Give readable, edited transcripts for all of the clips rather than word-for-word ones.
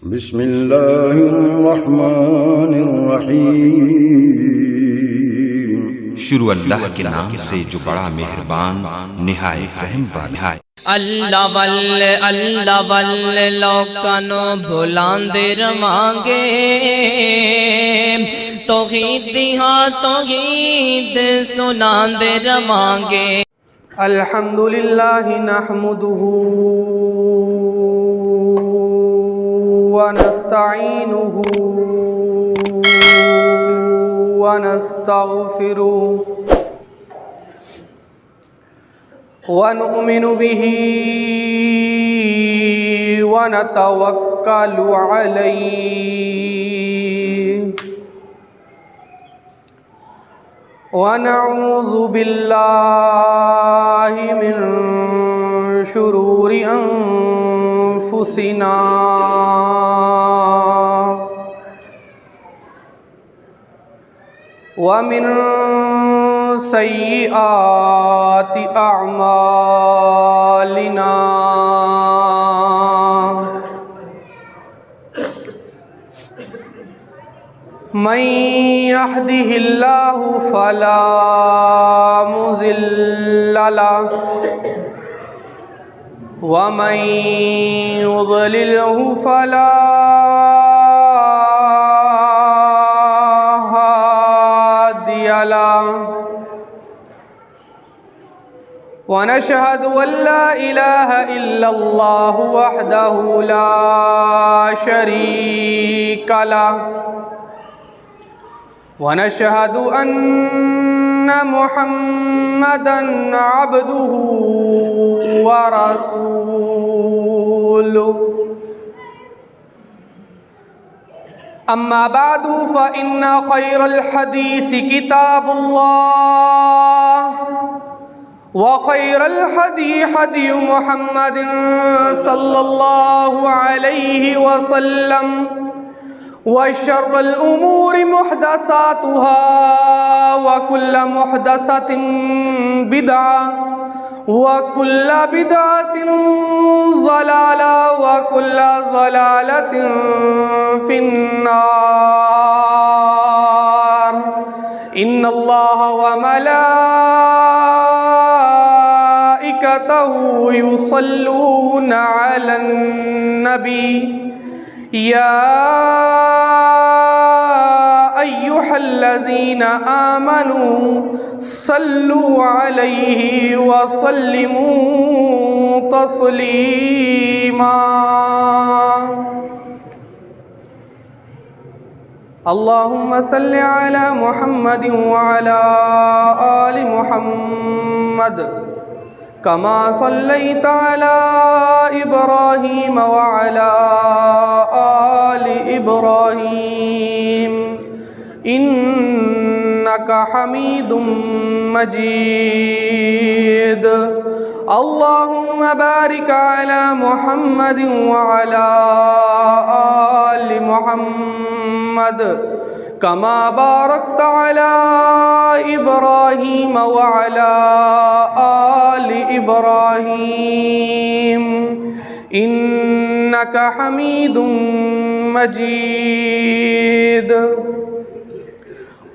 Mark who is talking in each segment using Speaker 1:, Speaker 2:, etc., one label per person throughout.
Speaker 1: बिस्मिल्लाहिर्रहमानिर्रहीम। शुरू अल्लाह के नाम से जो बड़ा मेहरबान निहायत रहम वाला है।
Speaker 2: अल्लाह वल्ले लोकानो भुलांदे रवांगे, तौहीद हाँ तौहीद सुनांदे रवांगे।
Speaker 3: अल्हम्दुलिल्लाहि नहमदुहु व नस्तईनुहु व नस्तगफिरुहु व नुमिनु बिही व नतवक्कलु अलैहि व नऊज़ु बिल्लाहि मिन शुरूरि अंफुसिना व मिन सय्यिआति अअमालिना। मन यहदिहिल्लाहु फला मुज़िल्ल लहु व मन युज़लिल्हु फला हादिय लहु। व नशहदु अल्ला इलाहा इल्लल्लाहु वहदहु ला शरीक लहु व नशहदु अन्न मुहम्मदन अब्दुहु व रसूलुहु। अम्मा बादु फ़इन्न खैरल हदीसी किताबुल्लाह व खैरल हदी हदी मुहम्मदिन सल्लल्लाहु अलैहि वसल्लम व शर्रल उमूरि मुहदसातुहा व कुल्ल मुहदसतिन बिदअ व कुल्ल बिदअतिन ज़लाला व कुल्ल ज़लालतिन फिन्नार। इन्नल्लाह व मलाइकतहु युसल्लूना अलन नबी या अय्युहल्लज़ीना आमनू सल्लू अलैहि व सल्लिमू तस्लीमा। अल्लाहुम्मा सल्लि अला मुहम्मदिन व अला आलि मुहम्मद कमा सल्लैता अला इब्राहीम व अला आलि इब्राहीम इन्नका हमीदुम मजीद। अल्लाहुम्मा बारिक अला मुहम्मदिन व अला आलि मुहम्मद कमा बारकता अला इब्राहीम व अला आलि इब्राहीम इन्नका हमीदुम मजीद।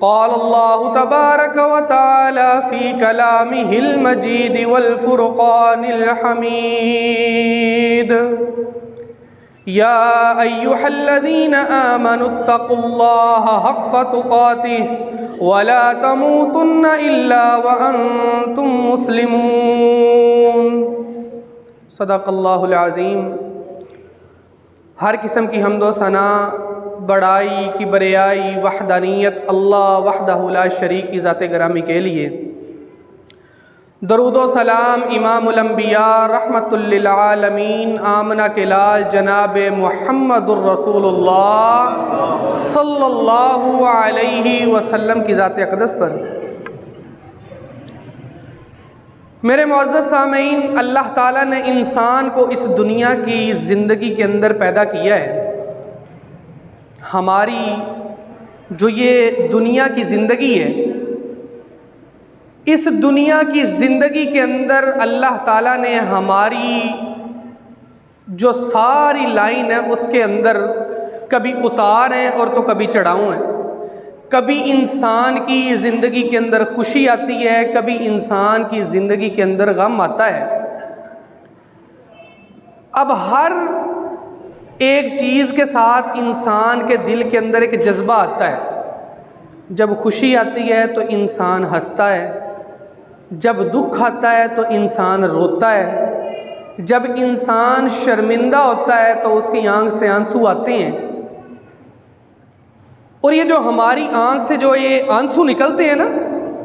Speaker 3: क़ाल अल्लाहु तबारक व तआला फ़ी कलामिहिल मजीद वल फ़ुरक़ानिल हमीद। या अय्युहल्लज़ीना आमनुत्तक़ुल्लाह हक़्क़ तुक़ातिह व ला तमूतुन्न इल्ला व अंतुम मुस्लिमून। सदक़ल्लाहुल अज़ीम। हर किस्म की हम्दो सना बड़ाई की बरियाई वहदानियत अल्लाह वहदहु ला शरीक की ज़ात गिरामी के लिए। दरूद व सलाम इमामुल अंबिया रहमतुल लिल आलमीन आमना के लाल जनाब मुहम्मदुर रसूलुल्लाह सल्लल्लाहु अलैहि वसल्लम की ज़ात अक़दस पर। मेरे मुअज़्ज़ज़ सामीन, अल्लाह ताला ने इंसान को इस दुनिया की ज़िंदगी के अंदर पैदा किया है। हमारी जो ये दुनिया की ज़िंदगी है, इस दुनिया की ज़िंदगी के अंदर अल्लाह ताला ने हमारी जो सारी लाइन है उसके अंदर कभी उतार हैं और तो कभी चढ़ाव हैं। कभी इंसान की ज़िंदगी के अंदर खुशी आती है, कभी इंसान की ज़िंदगी के अंदर गम आता है। अब हर एक चीज़ के साथ इंसान के दिल के अंदर एक जज्बा आता है। जब खुशी आती है तो इंसान हंसता है, जब दुख आता है तो इंसान रोता है, जब इंसान शर्मिंदा होता है तो उसकी आंख से आंसू आते हैं। और ये जो हमारी आंख से जो ये आंसू निकलते हैं ना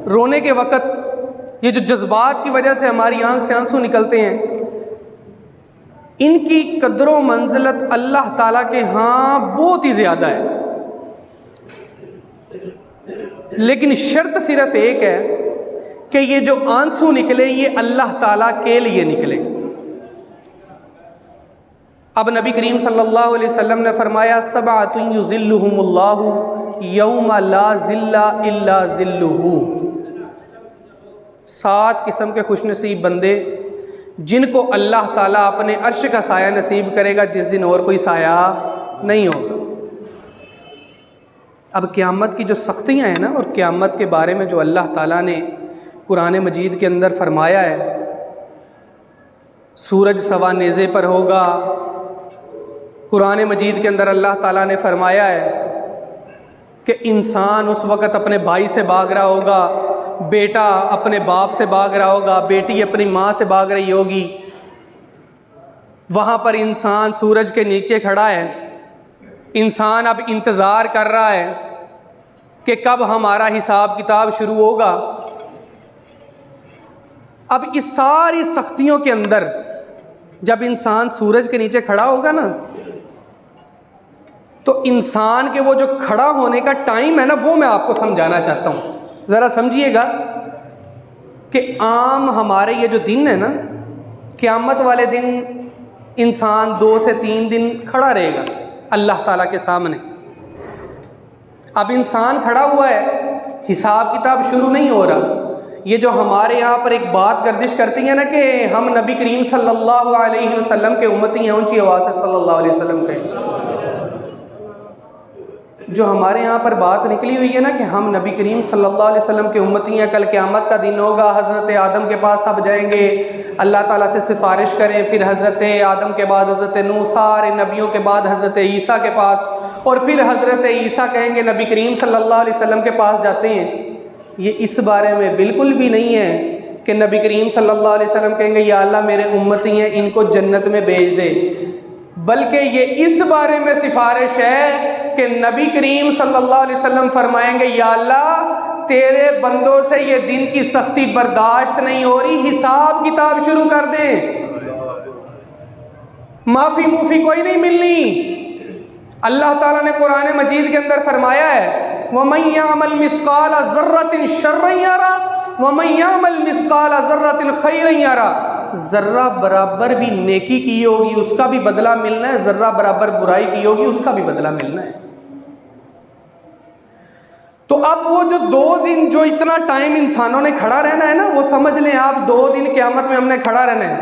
Speaker 3: रोने के वक़्त, ये जो जज्बात की वजह से हमारी आंख से आंसू निकलते हैं, इनकी कदर मंजिलत अल्लाह ताला के यहाँ बहुत ही ज़्यादा है। लेकिन शर्त सिर्फ एक है कि ये जो आंसू निकले ये अल्लाह ताला के लिए निकले। अब नबी करीम सल्लल्लाहु अलैहि वसल्लम ने फरमाया, सबअतुन युज़िल्लुहुमुल्लाहु यौमा ला ज़िल्ला इल्ला ज़िल्लुहु। 7 किस्म के खुशनसीब बंदे जिनको अल्लाह ताला अपने अर्श का साया नसीब करेगा जिस दिन और कोई साया नहीं होगा। अब क़यामत की जो सख्तियाँ हैं ना, और क़यामत के बारे में जो अल्लाह ताला ने कुरान मजीद के अंदर फरमाया है, सूरज सवा नेज़े पर होगा। कुरान मजीद के अंदर अल्लाह ताला ने फरमाया है कि इंसान उस वक़्त अपने भाई से भाग रहा होगा, बेटा अपने बाप से भाग रहा होगा, बेटी अपनी माँ से भाग रही होगी। वहाँ पर इंसान सूरज के नीचे खड़ा है। इंसान अब इंतज़ार कर रहा है कि कब हमारा हिसाब किताब शुरू होगा। अब इस सारी सख्तियों के अंदर जब इंसान सूरज के नीचे खड़ा होगा ना, तो इंसान के वो जो खड़ा होने का टाइम है ना, वो मैं आपको समझाना चाहता हूँ। ज़रा समझिएगा कि आम हमारे ये जो दिन है ना, क़यामत वाले दिन इंसान 2 से 3 दिन खड़ा रहेगा अल्लाह ताला के सामने। अब इंसान खड़ा हुआ है, हिसाब किताब शुरू नहीं हो रहा। ये जो हमारे यहाँ पर एक बात गर्दिश करती है ना कि हम नबी करीम सल्लल्लाहु अलैहि वसल्लम के उम्मती हैं, ऊंची आवाज़ से सल्लल्लाहु अलैहि वसल्लम कहें। जो हमारे यहाँ पर बात निकली हुई है ना कि हम नबी करीम सल्लल्लाहु अलैहि वसल्लम के उम्मती हैं, कल क़यामत का दिन होगा, हज़रत आदम के पास सब जाएंगे, अल्लाह ताला से सिफारिश करें, फिर हज़रत आदम के बाद हज़रत नूह, सारे नबियों के बाद हज़रत ईसा के पास, और फिर हज़रत ईसा कहेंगे नबी करीम सल्लल्लाहु अलैहि वसल्लम के पास जाते हैं। ये इस बारे में बिल्कुल भी नहीं है कि नबी करीम सल्लल्लाहु अलैहि वसल्लम कहेंगे या अल्लाह मेरे उम्मती हैं इनको जन्नत में भेज दे, बल्कि ये इस बारे में सिफारिश है कि नबी करीम सल्लल्लाहु अलैहि वसल्लम फरमाएंगे या अल्लाह तेरे बंदों से ये दिन की सख्ती बर्दाश्त नहीं हो रही, हिसाब किताब शुरू कर दे, माफ़ी मूफ़ी कोई नहीं मिलनी। अल्लाह ताला ने कुरान मजीद के अंदर फरमाया है, वमन यअमल मिस्काल ज़र्रतिन शर्रन यरा वमन यअमल मिस्काल ज़र्रतिन खैरन यरा। ज़र्रा बराबर भी नेकी की होगी उसका भी बदला मिलना है, ज़र्रा बराबर बुराई की होगी उसका भी बदला मिलना है। तो अब वो जो 2 दिन जो इतना टाइम इंसानों ने खड़ा रहना है ना, वो समझ लें आप 2 दिन क़यामत में हमने खड़ा रहना है,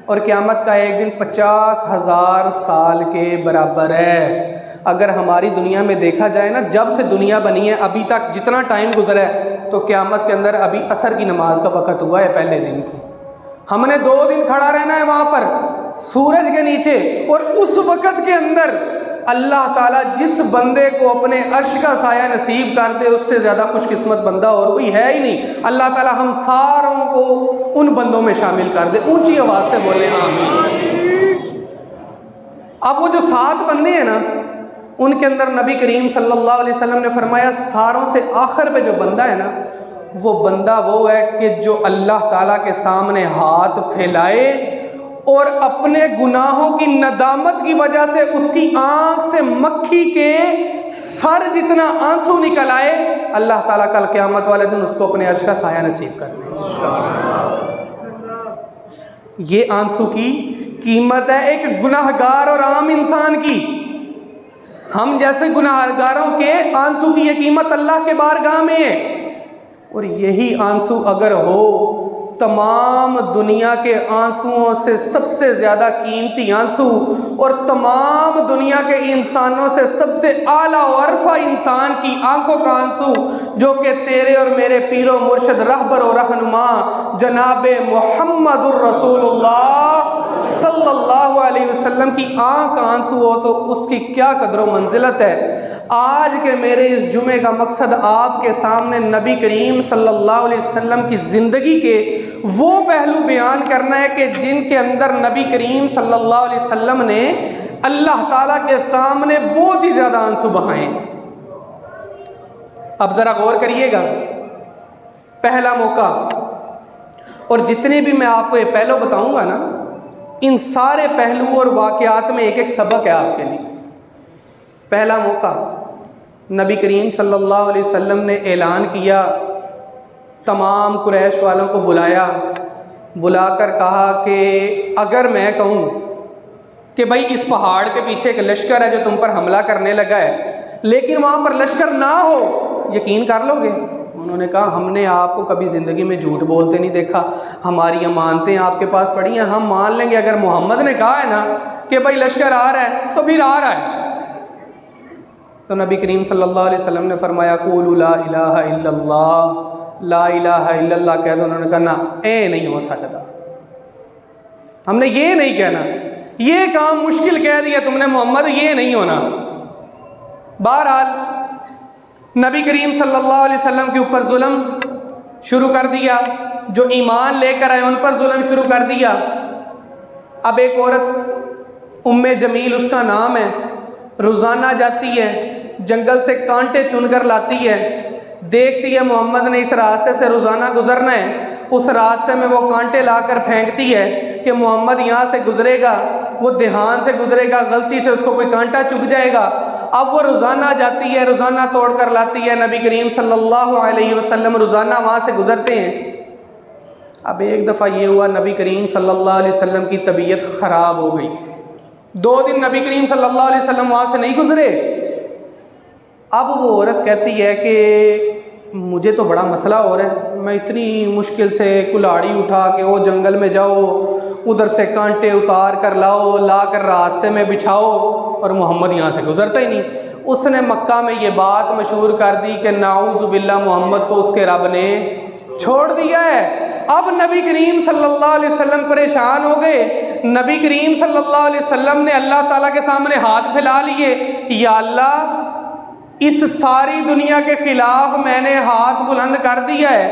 Speaker 3: और क़यामत का एक दिन 50,000 साल के बराबर है। अगर हमारी दुनिया में देखा जाए ना, जब से दुनिया बनी है अभी तक जितना टाइम गुजरा है, तो क़यामत के अंदर अभी असर की नमाज का वक़्त हुआ है पहले दिन की। हमने 2 दिन खड़ा रहना है वहाँ पर सूरज के नीचे, और उस वक़्त के अंदर अल्लाह ताला जिस बंदे को अपने अर्श का साया नसीब कर दे उससे ज़्यादा खुशकिस्मत बंदा और कोई है ही नहीं। अल्लाह ताला हम सारों को उन बंदों में शामिल कर दे। ऊंची आवाज़ से बोले आमीन। अब वो जो 7 बंदे हैं ना, उनके अंदर नबी करीम सल्लल्लाहु अलैहि वसल्लम ने फरमाया सारों से आखिर पे जो बंदा है ना, वो बंदा वो है कि जो अल्लाह ताला के सामने हाथ फैलाए और अपने गुनाहों की नदामत की वजह से उसकी आंख से मक्खी के सर जितना आंसू निकल आए, अल्लाह ताला कल क़यामत वाले दिन उसको अपने अर्श का साया नसीब कर दे। ये आंसू की कीमत है एक गुनाहगार और आम इंसान की। हम जैसे गुनाहगारों के आंसू की ये कीमत अल्लाह के बारगाह में है। और यही आंसू अगर हो तमाम दुनिया के आंसुओं से सबसे ज़्यादा कीमती आंसू और तमाम दुनिया के इंसानों से सबसे आला और अरफा इंसान की आंखों का आंसू, जो कि तेरे और मेरे पीरो मुर्शद रहबर और रहनुमा जनाब मुहम्मदुर रसूलुल्लाह सल्लल्लाहु अलैहि वसल्लम की आंख का आंसू हो तो उसकी क्या कदर व मंजिलत है। आज के मेरे इस जुमे का मकसद आपके सामने नबी करीम सल्लल्लाहु अलैहि वसल्लम की ज़िंदगी के वो पहलू बयान करना है कि जिनके अंदर नबी करीम सल्लल्लाहु अलैहि वसल्लम ने अल्लाह ताला के सामने बहुत ही ज़्यादा आंसू बहाए। अब ज़रा गौर करिएगा, पहला मौका, और जितने भी मैं आपको ये पहलू बताऊंगा ना, इन सारे पहलू और वाक़यात में एक एक सबक है आपके लिए। पहला मौका, नबी करीम सल्लल्लाहु अलैहि वसल्लम ने ऐलान किया, तमाम कुरैश वालों को बुलाकर कहा कि अगर मैं कहूँ कि भाई इस पहाड़ के पीछे एक लश्कर है जो तुम पर हमला करने लगा है, लेकिन वहाँ पर लश्कर ना हो, यकीन कर लोगे? उन्होंने कहा हमने आपको कभी ज़िंदगी में झूठ बोलते नहीं देखा, हमारी अमानतें आपके पास पड़ी हैं, हम मान लेंगे अगर मोहम्मद ने कहा है ना कि भाई लश्कर आ रहा है तो फिर आ रहा है। तो नबी करीम सल्लल्लाहु अलैहि वसल्लम ने फरमाया क़ूलू ला इलाहा इल्लल्लाह, ला इलाहा इल्लल्लाह कह दो। उन्होंने कहा ना, ए नहीं हो सकता, हमने ये नहीं कहना, ये काम मुश्किल कह दिया तुमने मोहम्मद, ये नहीं होना। बहरहाल नबी करीम सल्लल्लाहु अलैहि वसल्लम के ऊपर जुल्म शुरू कर दिया, जो ईमान लेकर आए उन पर जुल्म शुरू कर दिया। अब एक औरत उम्मे जमील उसका नाम है, रोज़ाना जाती है, जंगल से कांटे चुनकर लाती है, देखती है मोहम्मद ने इस रास्ते से रोज़ाना गुजरना है, उस रास्ते में वो कांटे लाकर फेंकती है कि मोहम्मद यहाँ से गुजरेगा, वो ध्यान से गुजरेगा, गलती से उसको कोई कांटा चुभ जाएगा। अब वो रोज़ाना जाती है, रोज़ाना तोड़ कर लाती है, नबी करीम सल्लल्लाहु अलैहि वसल्लम रोज़ाना वहाँ से गुजरते हैं। अब एक दफ़ा ये हुआ, नबी करीम सल्लल्लाहु अलैहि वसल्लम की तबीयत ख़राब हो गई, 2 दिन नबी करीम सल्लल्लाहु अलैहि वसल्लम वहाँ से नहीं गुजरे। अब वो औरत कहती है कि मुझे तो बड़ा मसला हो रहा है, मैं इतनी मुश्किल से कुल्हाड़ी उठा के वो जंगल में जाओ, उधर से कांटे उतार कर लाओ, ला कर रास्ते में बिछाओ, और मोहम्मद यहाँ से गुजरता ही नहीं। उसने मक्का में ये बात मशहूर कर दी कि नाऊज़ु बिल्लाह, मोहम्मद को उसके रब ने छोड़ दिया है। अब नबी करीम सल्लल्लाहु अलैहि वसल्लम परेशान हो गए। नबी करीम सल्लल्लाहु अलैहि वसल्लम ने अल्लाह ताला के सामने हाथ फैला लिए, या अल्लाह, इस सारी दुनिया के खिलाफ मैंने हाथ बुलंद कर दिया है,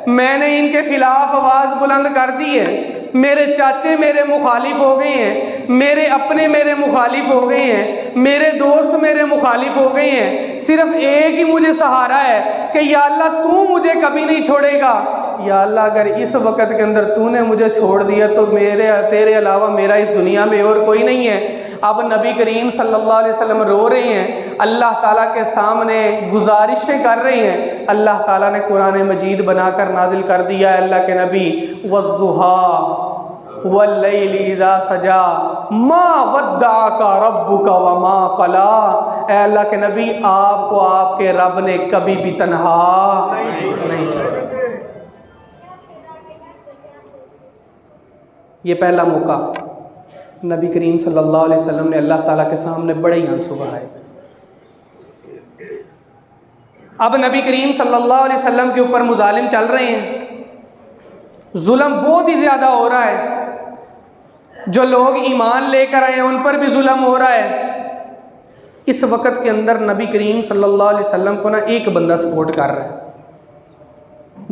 Speaker 3: मैंने इनके खिलाफ आवाज़ बुलंद कर दी है, मेरे चाचे मेरे मुखालिफ हो गए हैं, मेरे अपने मेरे मुखालिफ हो गए हैं, मेरे दोस्त मेरे मुखालिफ हो गए हैं, सिर्फ एक ही मुझे सहारा है कि या अल्लाह तू मुझे कभी नहीं छोड़ेगा। या अल्लाह, अगर इस वक़्त के अंदर तूने मुझे छोड़ दिया तो तेरे अलावा मेरा इस दुनिया में और कोई नहीं है। अब नबी करीम सल्लल्लाहु अलैहि वसल्लम रो रहे हैं, अल्लाह ताला के सामने गुजारिशें कर रहे हैं। अल्लाह ताला ने कुरान मजीद बनाकर नाजिल कर दिया है, अल्लाह के नबी, वज़्ज़ुहा वल्लैलि इज़ा सजा मा वद्दअका रब्बुका व मा क़ला। ऐ अल्लाह के नबी, आपको आपके रब ने कभी भी तन्हा नहीं छोड़ा। ये पहला मौका, नबी करीम सल्लल्लाहु अलैहि वसल्लम ने अल्लाह ताला के सामने बड़े ही आंसू बहाए। अब नबी करीम सल्लल्लाहु अलैहि वसल्लम के ऊपर मुजालिम चल रहे हैं, जुल्म बहुत ही ज़्यादा हो रहा है, जो लोग ईमान लेकर आए हैं उन पर भी जुल्म हो रहा है। इस वक़्त के अंदर नबी करीम सल्लल्लाहु अलैहि वसल्लम को ना एक बंदा सपोर्ट कर रहा है,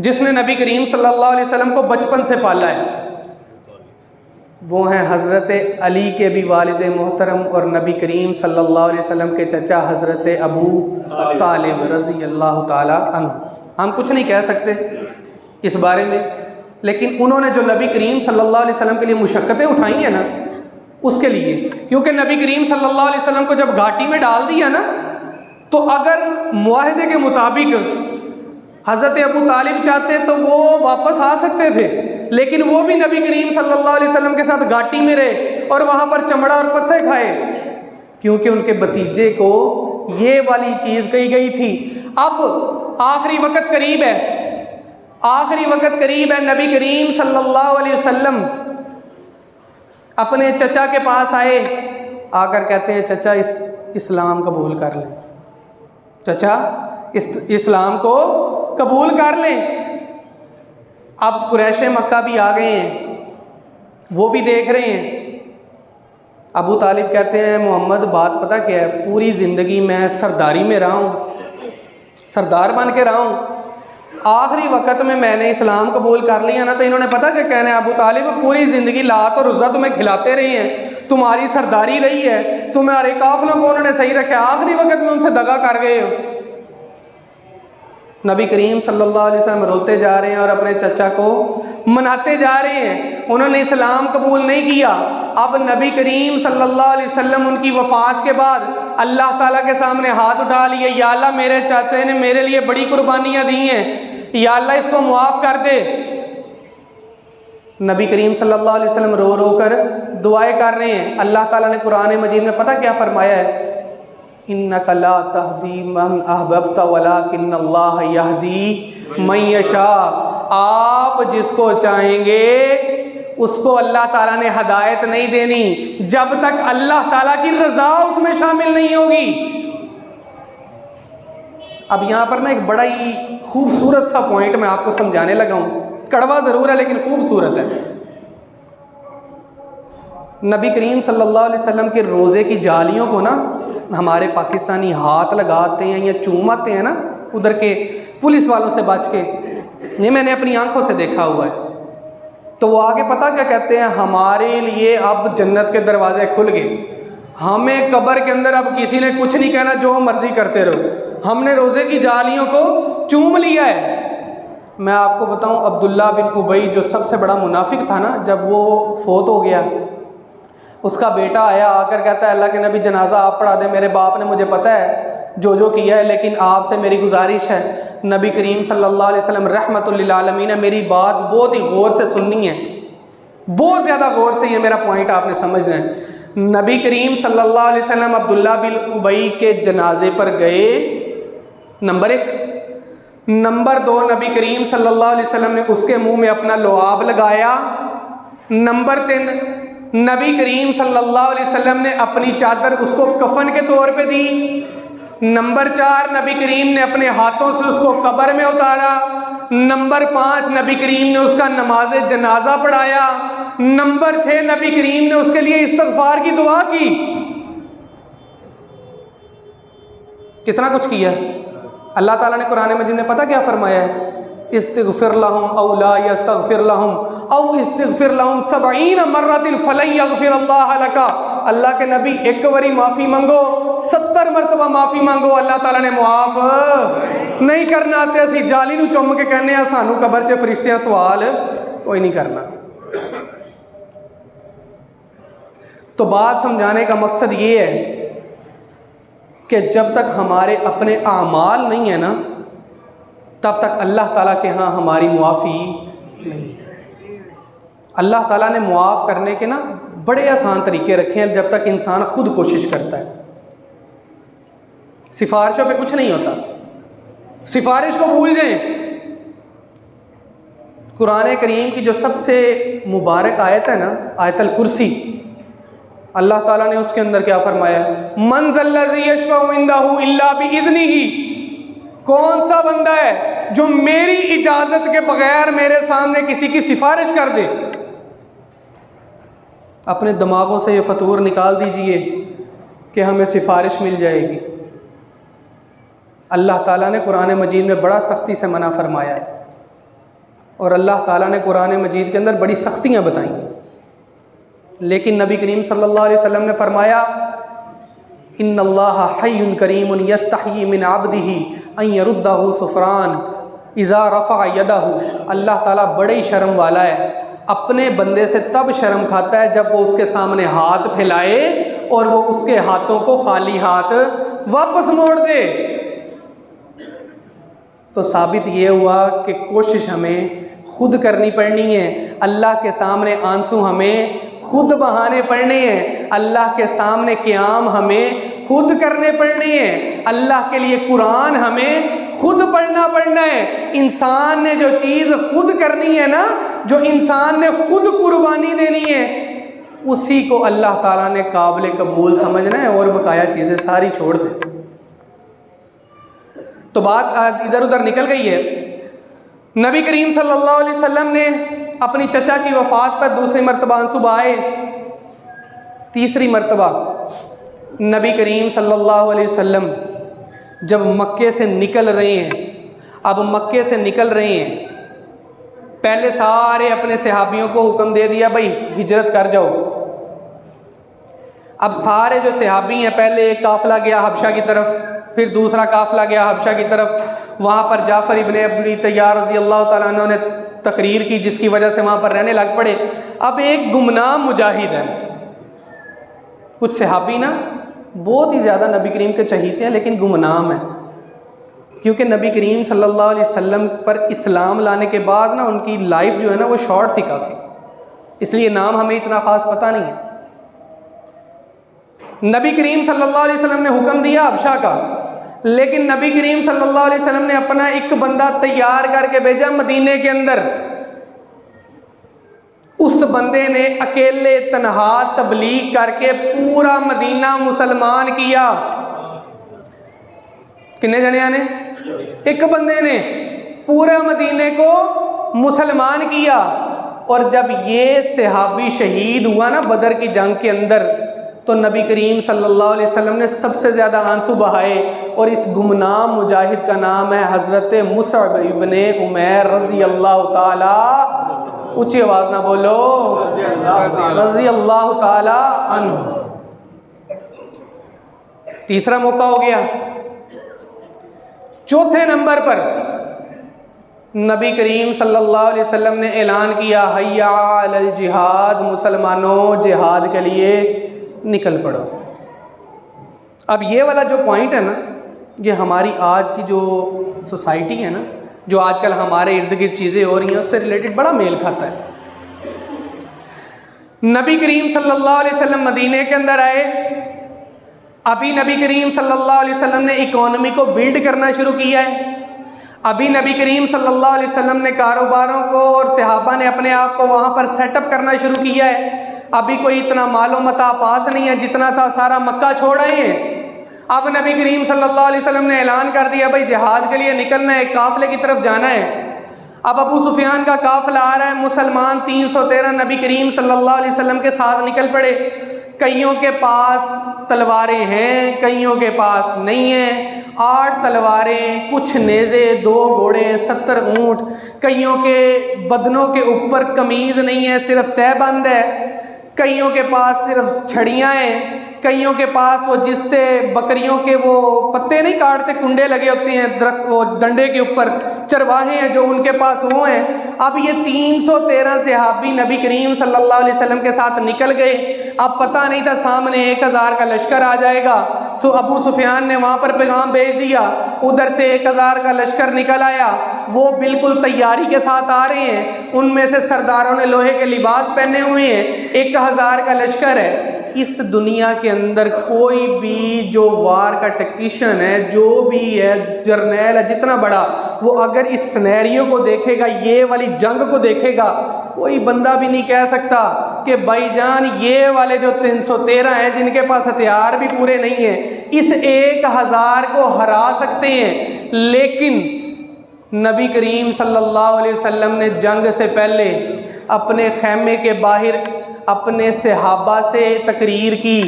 Speaker 3: जिसने नबी करीम सल्लल्लाहु अलैहि वसल्लम को बचपन से पाला है। वो हैं हज़रत अली के भी वालिद मोहतरम और नबी करीम सल्लल्लाहु अलैहि वसल्लम के चचा हज़रत अबू तालिब रज़ी अल्लाह ताला अन्हु। हम कुछ नहीं कह सकते इस बारे में, लेकिन उन्होंने जो नबी करीम सल्लल्लाहु अलैहि वसल्लम के लिए मुशक्क़तें उठाई हैं ना, उसके लिए, क्योंकि नबी करीम सल्लल्लाहु अलैहि वसल्लम को जब घाटी में डाल दिया ना, तो अगर मुआहदे के मुताबिक हज़रत अबू तालिब चाहते तो वो वापस आ सकते थे, लेकिन वो भी नबी करीम सल्लल्लाहु अलैहि वसल्लम के साथ घाटी में रहे और वहाँ पर चमड़ा और पत्थर खाए, क्योंकि उनके भतीजे को ये वाली चीज़ कही गई थी। अब आखिरी वक्त करीब है, आखिरी वक्त करीब है, नबी करीम सल्लल्लाहु अलैहि वसल्लम अपने चचा के पास आए, आकर कहते हैं चचा इस्लाम कबूल कर लें, चचा इस्लाम को कबूल कर लें। अब कुरैश मक्का भी आ गए हैं, वो भी देख रहे हैं। अबू तालिब कहते हैं मोहम्मद बात पता क्या है, पूरी ज़िंदगी मैं सरदारी में रहा हूँ, सरदार बन के रहा हूँ, आखिरी वक्त में मैंने इस्लाम कबूल कर लिया ना तो इन्होंने पता क्या कहना है, अबू तालिब पूरी ज़िंदगी लात और उज़्ज़ा तुम्हें खिलाते रहे हैं, तुम्हारी सरदारी रही है, तुम्हारे काफिलों को उन्होंने सही रखा, आखिरी वक्त में उनसे दगा कर गए हो। नबी करीम सल्लल्लाहु अलैहि वसल्लम रोते जा रहे हैं और अपने चचा को मनाते जा रहे हैं, उन्होंने इस्लाम कबूल नहीं किया। अब नबी करीम सल्लल्लाहु अलैहि वसल्लम उनकी वफ़ात के बाद अल्लाह ताला के सामने हाथ उठा लिए, या अल्लाह मेरे चाचा ने मेरे लिए बड़ी कुर्बानियाँ दी हैं, या अल्लाह इसको मुआफ़ कर दे। नबी करीम सल्लल्लाहु अलैहि वसल्लम रो रो कर दुआएं कर रहे हैं। अल्लाह ताला ने कुरान मजीद में पता क्या फरमाया है, इन्नका ला तहदी मन अहबब्ता वलाकिन्नल्लाह यहदी मन यशा, आप जिसको चाहेंगे उसको अल्लाह ताला ने हदायत नहीं देनी जब तक अल्लाह ताला की रज़ा उसमें शामिल नहीं होगी। अब यहाँ पर ना एक बड़ा ही खूबसूरत सा पॉइंट मैं आपको समझाने लगा हूँ, कड़वा ज़रूर है लेकिन खूबसूरत है। नबी करीम सल्लल्लाहु अलैहि वसल्लम के रोज़े की जालियों को ना हमारे पाकिस्तानी हाथ लगाते हैं या चूमाते हैं ना उधर के पुलिस वालों से बच के, ये मैंने अपनी आंखों से देखा हुआ है। तो वो आगे पता क्या कहते हैं, हमारे लिए अब जन्नत के दरवाजे खुल गए, हमें कब्र के अंदर अब किसी ने कुछ नहीं कहना, जो मर्जी करते रहो, हमने रोज़े की जालियों को चूम लिया है। मैं आपको बताऊं, अब्दुल्ला बिन उबई जो सबसे बड़ा मुनाफिक था ना, जब वो फोत हो गया उसका बेटा आया, आकर कहता है अल्लाह के नबी जनाजा आप पढ़ा दें, मेरे बाप ने मुझे पता है जो जो किया है, लेकिन आपसे मेरी गुजारिश है, नबी करीम सल्लल्लाहु अलैहि वसल्लम रहमतुल लिल आलमीन है, मेरी बात बहुत ही गौर से सुननी है, बहुत ज़्यादा गौर से, ये मेरा पॉइंट आपने समझना है। नबी करीम सल्लल्लाहु अलैहि वसल्लम अब्दुल्ला बिन उबई के जनाजे पर गए, नंबर 1। नंबर 2, नबी करीम सल्लल्लाहु अलैहि वसल्लम ने उसके मुंह में अपना लुआब लगाया। नंबर 3, नबी करीम सल्लल्लाहु अलैहि वसल्लम ने अपनी चादर उसको कफन के तौर पे दी। नंबर 4, नबी करीम ने अपने हाथों से उसको कब्र में उतारा। नंबर 5, नबी करीम ने उसका नमाज जनाजा पढ़ाया। नंबर 6, नबी करीम ने उसके लिए इस्तगफार की दुआ की। कितना कुछ किया। अल्लाह ताला ने कुरान मजीद में पता क्या फरमाया है, इस्तगफिर लहुम औ ला यस्तगफिर लहुम औ इस्तगफिर लहुम 70 मर्रतिन फलन यगफिर अल्लाह लका। अल्लाह के नबी एक बारी माफ़ी मांगो, 70 मरतबा माफ़ी मांगो, अल्लाह ताला ने मुआफ़ नहीं करना। ते असी जाली नूं चुम के कहने आ सानू कबर च फरिश्तियां सवाल कोई नहीं करना। तो बात समझाने का मकसद ये है कि जब तक हमारे अपने आमाल नहीं है ना, तब तक अल्लाह ताला के यहाँ हमारी मुआफ़ी नहीं। अल्लाह ताला ने मुआफ़ करने के ना बड़े आसान तरीके रखे हैं, जब तक इंसान खुद कोशिश करता है। सिफारिशों पे कुछ नहीं होता, सिफारिश को भूल जाएं। कुरान करीम की जो सबसे मुबारक आयत है ना, आयतल कुर्सी, अल्लाह ताला ने उसके अंदर क्या फरमाया, मन ज़ल्लज़ी यशफ़अउ इंदहु इल्ला बिइज़्निही। कौन सा बंदा है जो मेरी इजाज़त के बगैर मेरे सामने किसी की सिफारिश कर दे। अपने दिमागों से ये फतूर निकाल दीजिए कि हमें सिफारिश मिल जाएगी। अल्लाह ताला ने कुरान मजीद में बड़ा सख्ती से मना फरमाया है, और अल्लाह ताला ने कुरान मजीद के अंदर बड़ी सख्तियाँ बताई हैं। लेकिन नबी करीम सल्लल्लाहु अलैहि वसल्लम ने फरमाया, इन्नल्लाह हय्युन करीमुन यस्तही मिन अब्दिही अन यरुद्दहु सुफ़रान इज़ा रफ़अ यदहु। अल्लाह ताला बड़े ही शर्म वाला है, अपने बंदे से तब शर्म खाता है जब वो उसके सामने हाथ फैलाए और वो उसके हाथों को खाली हाथ वापस मोड़ दे। तो साबित ये हुआ कि कोशिश हमें खुद करनी पड़नी है, अल्लाह के सामने आंसू हमें खुद बहाने पड़ने हैं, अल्लाह के सामने क़याम हमें खुद करने पड़ने हैं, अल्लाह के लिए कुरान हमें खुद पढ़ना है। इंसान ने जो चीज़ खुद करनी है ना, जो इंसान ने खुद कुर्बानी देनी है, उसी को अल्लाह ताला ने काबिल कबूल समझना है और बकाया चीज़ें सारी छोड़ दे। तो बात इधर उधर निकल गई है। नबी करीम सल्लल्लाहु अलैहि वसल्लम ने अपनी चचा की वफ़ात पर दूसरी मरतबा आंसू आए। तीसरी मरतबा नबी करीम सल्लल्लाहु अलैहि वसल्लम जब मक्के से निकल रहे हैं, अब मक्के से निकल रहे हैं, पहले सारे अपने सहाबियों को हुक्म दे दिया भाई हिजरत कर जाओ। अब सारे जो सहाबी हैं, पहले एक काफ़िला गया हबशा की तरफ, फिर दूसरा काफ़िला गया हबशा की तरफ। वहाँ पर जाफ़र इब्ने अबी तैयार रज़ी अल्लाह ताला अन्हु ने तकरीर की, जिसकी वजह से वहाँ पर रहने लग पड़े। अब एक गुमनाम मुजाहिद है, कुछ सहाबी ना बहुत ही ज़्यादा नबी करीम के चहीते हैं लेकिन गुमनाम है, क्योंकि नबी करीम सल्लल्लाहु अलैहि वसल्लम पर इस्लाम लाने के बाद ना उनकी लाइफ जो है ना वो शॉर्ट थी काफ़ी, इसलिए नाम हमें इतना ख़ास पता नहीं है। नबी करीम सल्लल्लाहु अलैहि वसल्लम ने हुक्म दिया हबशा का, लेकिन नबी करीम सल्लल्लाहु अलैहि वसल्लम ने अपना एक बंदा तैयार करके भेजा मदीने के अंदर। उस बंदे ने अकेले तन्हा तबलीग करके पूरा मदीना मुसलमान किया। कितने जने ने? एक बंदे ने पूरा मदीने को मुसलमान किया। और जब ये सहाबी शहीद हुआ ना बदर की जंग के अंदर, तो नबी करीम सल्लल्लाहु अलैहि वसल्लम ने सबसे ज़्यादा आंसू बहाए, और इस गुमनाम मुजाहिद का नाम है हज़रत मुसअब इब्ने उमैर रज़ी अल्लाह ताला, ऊंची आवाज़ ना बोलो, रज़ी अल्लाह ताला अन्हु। तीसरा मौका हो गया। चौथे नंबर पर नबी करीम सल्लल्लाहु अलैहि वसल्लम ने ऐलान किया, हय्या अलल जिहाद, मुसलमानों जिहाद के लिए निकल पड़ो। अब ये वाला जो पॉइंट है ना, ये हमारी आज की जो सोसाइटी है ना, जो आजकल हमारे इर्द गिर्द चीज़ें हो रही हैं, उससे रिलेटेड बड़ा मेल खाता है। नबी करीम सल्लल्लाहु अलैहि वसल्लम मदीने के अंदर आए। अभी नबी करीम सल्लल्लाहु अलैहि वसल्लम ने इकोनॉमी को बिल्ड करना शुरू किया है। अभी नबी करीम सल्लल्लाहु अलैहि वसल्लम ने कारोबारों को और सहाबा ने अपने आप को वहाँ पर सेटअप करना शुरू किया है। अभी कोई इतना मालो मता पास नहीं है, जितना था सारा मक्का छोड़ आए हैं। अब नबी करीम सल्लल्लाहु अलैहि वसल्लम ने ऐलान कर दिया, भाई जिहाद के लिए निकलना है, काफ़िले की तरफ जाना है। अब अबू सुफियान का काफ़िला आ रहा है, मुसलमान 313 नबी करीम सल्लल्लाहु अलैहि वसल्लम के साथ निकल पड़े। कईयों के पास तलवारें हैं, कईयों के पास नहीं हैं। 8 तलवारें, कुछ नेज़े, 2 घोड़े, 70 ऊँट। कईयों के बदनों के ऊपर कमीज़ नहीं है, सिर्फ तहबंद है। कईयों के पास सिर्फ छड़ियाँ हैं। कईयों के पास वो जिससे बकरियों के वो पत्ते नहीं काटते, कुंडे लगे होते हैं दरख्त, वो डंडे के ऊपर चरवाहे हैं जो उनके पास वो हैं। अब ये 313 सहाबी नबी करीम सल्लल्लाहु अलैहि वसल्लम के साथ निकल गए। अब पता नहीं था सामने 1000 का लश्कर आ जाएगा। सो अबू सुफियान ने वहाँ पर पैगाम भेज दिया, उधर से 1000 का लश्कर निकल आया। वो बिल्कुल तैयारी के साथ आ रहे हैं, उनमें से सरदारों ने लोहे के लिबास पहने हुए हैं। 1000 का लश्कर है। इस दुनिया के अंदर कोई भी जो वार का टेक्नीशियन है, जो भी है, जर्नैल है जितना बड़ा, वो अगर इस सिनेरियो को देखेगा, ये वाली जंग को देखेगा, कोई बंदा भी नहीं कह सकता कि भाईजान ये वाले जो 313 हैं जिनके पास हथियार भी पूरे नहीं हैं, इस 1000 को हरा सकते हैं। लेकिन नबी करीम सल्लल्लाहु अलैहि वसल्लम ने जंग से पहले अपने खैमे के बाहर अपने सहाबा से तकरीर की,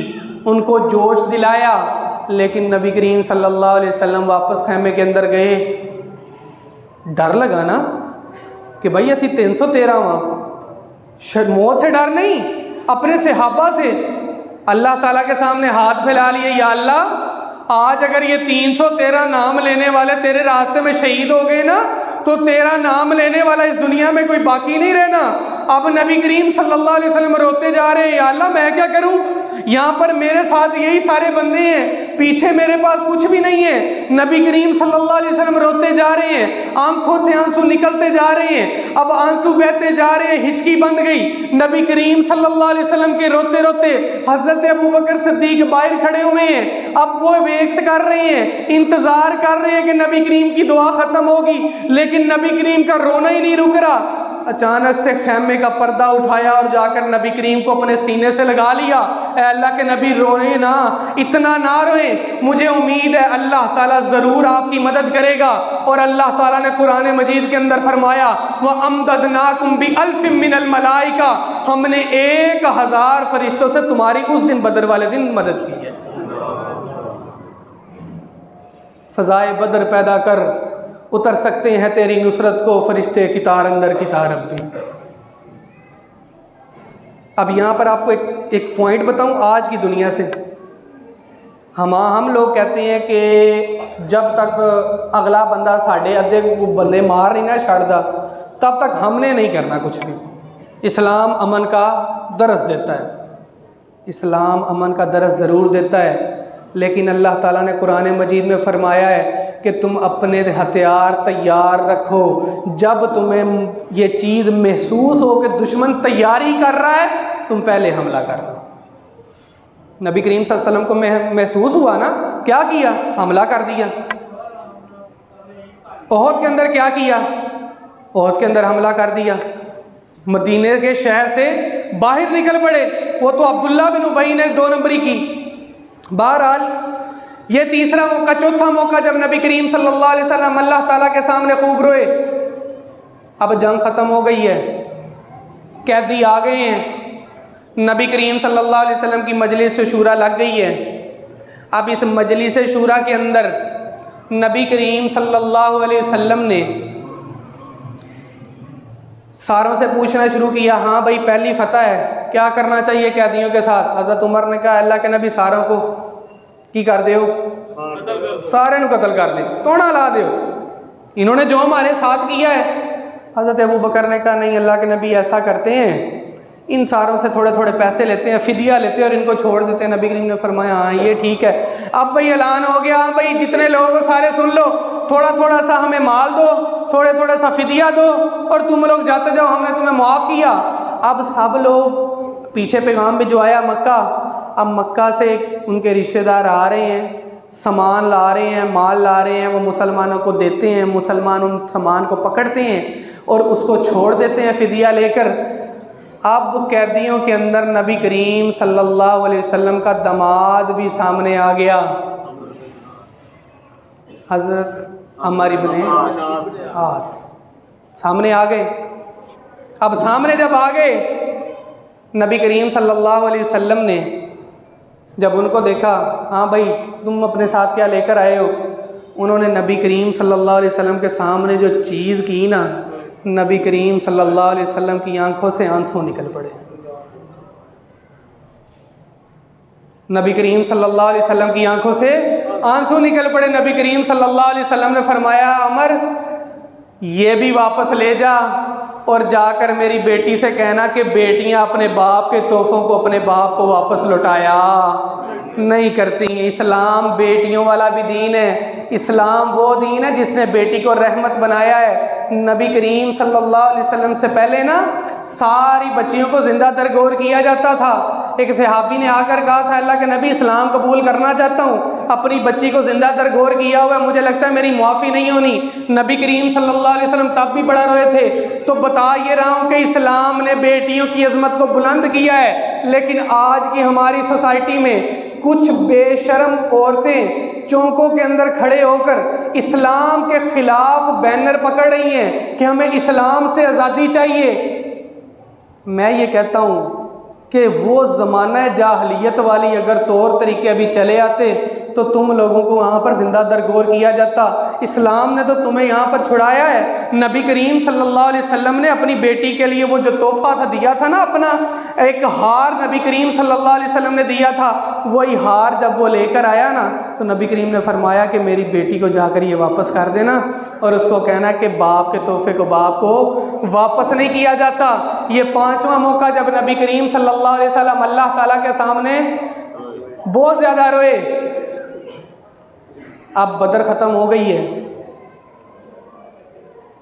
Speaker 3: उनको जोश दिलाया। लेकिन नबी करीम सल्लल्लाहु अलैहि वसल्लम वापस खैमे के अंदर गए। डर लगा ना कि भाई असी 313 वहाँ, मौत से डर नहीं, अपने सहाबा से। अल्लाह ताला के सामने हाथ फैला लिए, या अल्लाह आज अगर ये 313 नाम लेने वाले तेरे रास्ते में शहीद हो गए ना, तो तेरा नाम लेने वाला इस दुनिया में कोई बाकी नहीं रहना। अब नबी करीम सल्लल्लाहु अलैहि वसल्लम रोते जा रहे हैं, या अल्लाह मैं क्या करूं, यहाँ पर मेरे साथ यही सारे बंदे हैं, पीछे मेरे पास कुछ भी नहीं है। नबी करीम सल्लल्लाहु अलैहि वसल्लम रोते जा रहे हैं, आंखों से आंसू निकलते जा रहे हैं, अब आंसू बहते जा रहे हैं, हिचकी बंद गई। नबी करीम सल्लल्लाहु अलैहि वसल्लम के रोते रोते हजरत अबू बकर सिद्दीक बाहर खड़े हुए हैं। अब वो वेट कर रहे हैं, इंतजार कर रहे हैं कि नबी करीम की दुआ खत्म होगी, लेकिन नबी करीम का रोना ही नहीं रुक रहा। अचानक से खैमे का पर्दा उठाया और जाकर नबी करीम को अपने सीने से लगा लिया। ऐ अल्लाह के नबी रोए ना, इतना ना रोए, मुझे उम्मीद है अल्लाह ताला ज़रूर आपकी मदद करेगा। और अल्लाह ताला ने कुरान मजीद के अंदर फरमाया, वह अमददनाकुम बि अल्फिम मिनल मलाइका, हमने 1000 फरिश्तों से तुम्हारी उस दिन बदर वाले दिन मदद की है। फ़ज़ाए बदर पैदा कर, उतर सकते हैं तेरी नुसरत को फरिश्ते कितार अंदर कितार अब भी। अब यहाँ पर आपको एक पॉइंट बताऊँ आज की दुनिया से। हम लोग कहते हैं कि जब तक अगला बंदा साढ़े अद्धे को बंदे मार नहीं ना छड़दा, तब तक हमने नहीं करना कुछ भी। इस्लाम अमन का दरस देता है, इस्लाम अमन का दरस ज़रूर देता है, लेकिन अल्लाह ताला ने कुरान मजीद में फ़रमाया है कि तुम अपने हथियार तैयार रखो। जब तुम्हें ये चीज़ महसूस हो कि दुश्मन तैयारी कर रहा है, तुम पहले हमला कर दो। नबी करीम सल्लल्लाहु अलैहि वसल्लम को महसूस हुआ ना, क्या किया? हमला कर दिया। ओहद के अंदर क्या किया? ओहद के अंदर हमला कर दिया। मदीने के शहर से बाहर निकल पड़े, वो तो अब्दुल्ला बिन उबई ने 2 नंबरी की। बहरहाल ये तीसरा मौका, चौथा मौका जब नबी करीम सल्लल्लाहु अलैहि वसल्लम अल्लाह ताला के सामने खूब रोए। अब जंग ख़त्म हो गई है, कैदी आ गए हैं, नबी करीम सल्लल्लाहु अलैहि वसल्लम की मजलिस शूरा लग गई है। अब इस मजलिस शूरा के अंदर नबी करीम सल्लल्लाहु अलैहि वसल्लम ने सारों से पूछना शुरू किया, हाँ भाई पहली फतह है, क्या करना चाहिए कैदियों के साथ? हज़रत उमर ने कहा, अल्लाह के नबी सारों को की कर दे, सारे को कत्ल कर दे, तोड़ा ला दे। इन्होंने जो हमारे साथ किया है। हज़रत अबू बकर ने कहा, नहीं अल्लाह के नबी ऐसा करते हैं, इन सारों से थोड़े थोड़े पैसे लेते हैं, फिदिया लेते हैं और इनको छोड़ देते हैं। नबी करीम ने फरमाया, हाँ ये ठीक है। अब भाई ऐलान हो गया, हाँ भाई जितने लोग सारे सुन लो, थोड़ा थोड़ा सा हमें माल दो, थोड़े थोड़ा सा फिदिया दो और तुम लोग जाते जाओ, हमने तुम्हें माफ़ किया। अब सब लोग पीछे पैगाम भी जो आया मक्का, अब मक्का से उनके रिश्तेदार आ रहे हैं, सामान ला रहे हैं, माल ला रहे हैं, वो मुसलमानों को देते हैं, मुसलमान उन सामान को पकड़ते हैं और उसको छोड़ देते हैं फिदिया लेकर। अब कैदियों के अंदर नबी करीम सल्लल्लाहु अलैहि वसल्लम का दामाद भी सामने आ गया, हज़रत अम्मार इब्ने आस सामने आ गए। अब सामने जब आ गए, नबी करीम सल्लल्लाहु अलैहि वसल्लम ने जब उनको देखा, हाँ भाई तुम अपने साथ क्या लेकर आए हो, उन्होंने नबी करीम सल्लल्लाहु अलैहि वसल्लम के सामने जो चीज़ की ना, नबी करीम सल्लल्लाहु अलैहि वसल्लम की आंखों से आंसू निकल पड़े। नबी करीम सल्लल्लाहु अलैहि वसल्लम की आंखों से आंसू निकल पड़े। नबी करीम सल्लल्लाहु अलैहि वसल्लम ने फरमाया, अमर ये भी वापस ले जा और जाकर मेरी बेटी से कहना कि बेटियां अपने बाप के तोहफों को अपने बाप को वापस लौटाया नहीं करती। इस्लाम बेटियों वाला भी दीन है। इस्लाम वो दीन है जिसने बेटी को रहमत बनाया है। नबी करीम सल्लल्लाहु अलैहि वसल्लम से पहले ना सारी बच्चियों को ज़िंदा दरगोर किया जाता था। एक सहाबी ने आकर कहा था, अल्लाह के नबी इस्लाम कबूल करना चाहता हूँ, अपनी बच्ची को ज़िंदा दरगोर किया हुआ है, मुझे लगता है मेरी मुआफ़ी नहीं होनी। नबी करीम सल्लल्लाहु अलैहि वसल्लम तब भी बड़ा रोए थे। तो बता ये रहा हूँ कि इस्लाम ने बेटियों की अज़मत को बुलंद किया है, लेकिन आज की हमारी सोसाइटी में कुछ बेशरम औरतें चौकों के अंदर खड़े होकर इस्लाम के ख़िलाफ़ बैनर पकड़ रही हैं कि हमें इस्लाम से आज़ादी चाहिए। मैं ये कहता हूँ कि वो ज़माना जाहलियत वाली अगर तौर तरीके अभी चले आते तो तुम लोगों को वहाँ पर ज़िंदा दरगोर किया जाता। इस्लाम ने तो तुम्हें यहाँ पर छुड़ाया है। नबी करीम सल्लल्लाहु अलैहि वसल्लम ने अपनी बेटी के लिए वो जो तोहफ़ा था दिया था ना, अपना एक हार नबी करीम सल्लल्लाहु अलैहि वसल्लम ने दिया था, वही हार जब वो लेकर आया ना तो नबी करीम ने फरमाया कि मेरी बेटी को जाकर ये वापस कर देना और उसको कहना कि बाप के तोहफे को बाप को वापस नहीं किया जाता। ये 5वां मौका जब नबी करीम सल्लल्लाहु अलैहि वसल्लम अल्लाह ताला के सामने बहुत ज़्यादा रोए। अब बदर ख़त्म हो गई है,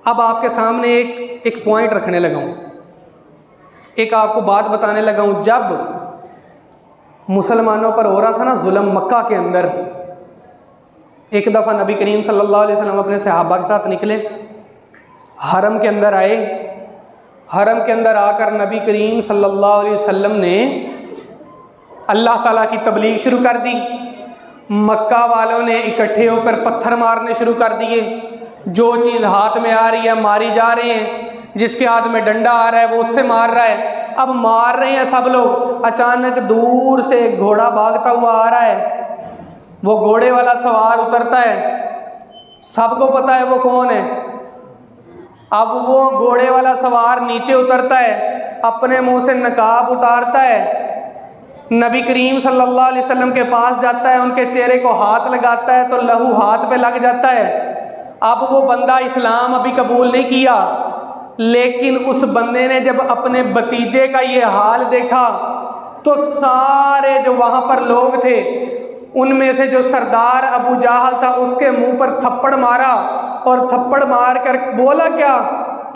Speaker 3: अब आपके सामने एक पॉइंट रखने लगा हूँ, एक आपको बात बताने लगा हूँ। जब मुसलमानों पर हो रहा था ना जुल्म मक्का के अंदर, एक दफ़ा नबी करीम सल्लल्लाहु अलैहि वसल्लम अपने सहाबा के साथ निकले, हरम के अंदर आए। हरम के अंदर आकर नबी करीम सल्लल्लाहु अलैहि वसल्लम ने अल्लाह ताला की तबलीग शुरू कर दी। मक्का वालों ने इकट्ठे होकर पत्थर मारने शुरू कर दिए। जो चीज़ हाथ में आ रही है मारी जा रही है, जिसके हाथ में डंडा आ रहा है वो उससे मार रहा है। अब मार रहे हैं सब लोग, अचानक दूर से एक घोड़ा भागता हुआ आ रहा है। वो घोड़े वाला सवार उतरता है, सबको पता है वो कौन है। अब वो घोड़े वाला सवार नीचे उतरता है, अपने मुंह से नकाब उतारता है, नबी करीम सल्लल्लाहु अलैहि वसल्लम के पास जाता है, उनके चेहरे को हाथ लगाता है तो लहू हाथ पे लग जाता है। अब वो बंदा इस्लाम अभी कबूल नहीं किया, लेकिन उस बंदे ने जब अपने भतीजे का ये हाल देखा तो सारे जो वहाँ पर लोग थे उनमें से जो सरदार अबू जाहल था उसके मुंह पर थप्पड़ मारा और थप्पड़ मार कर बोला क्या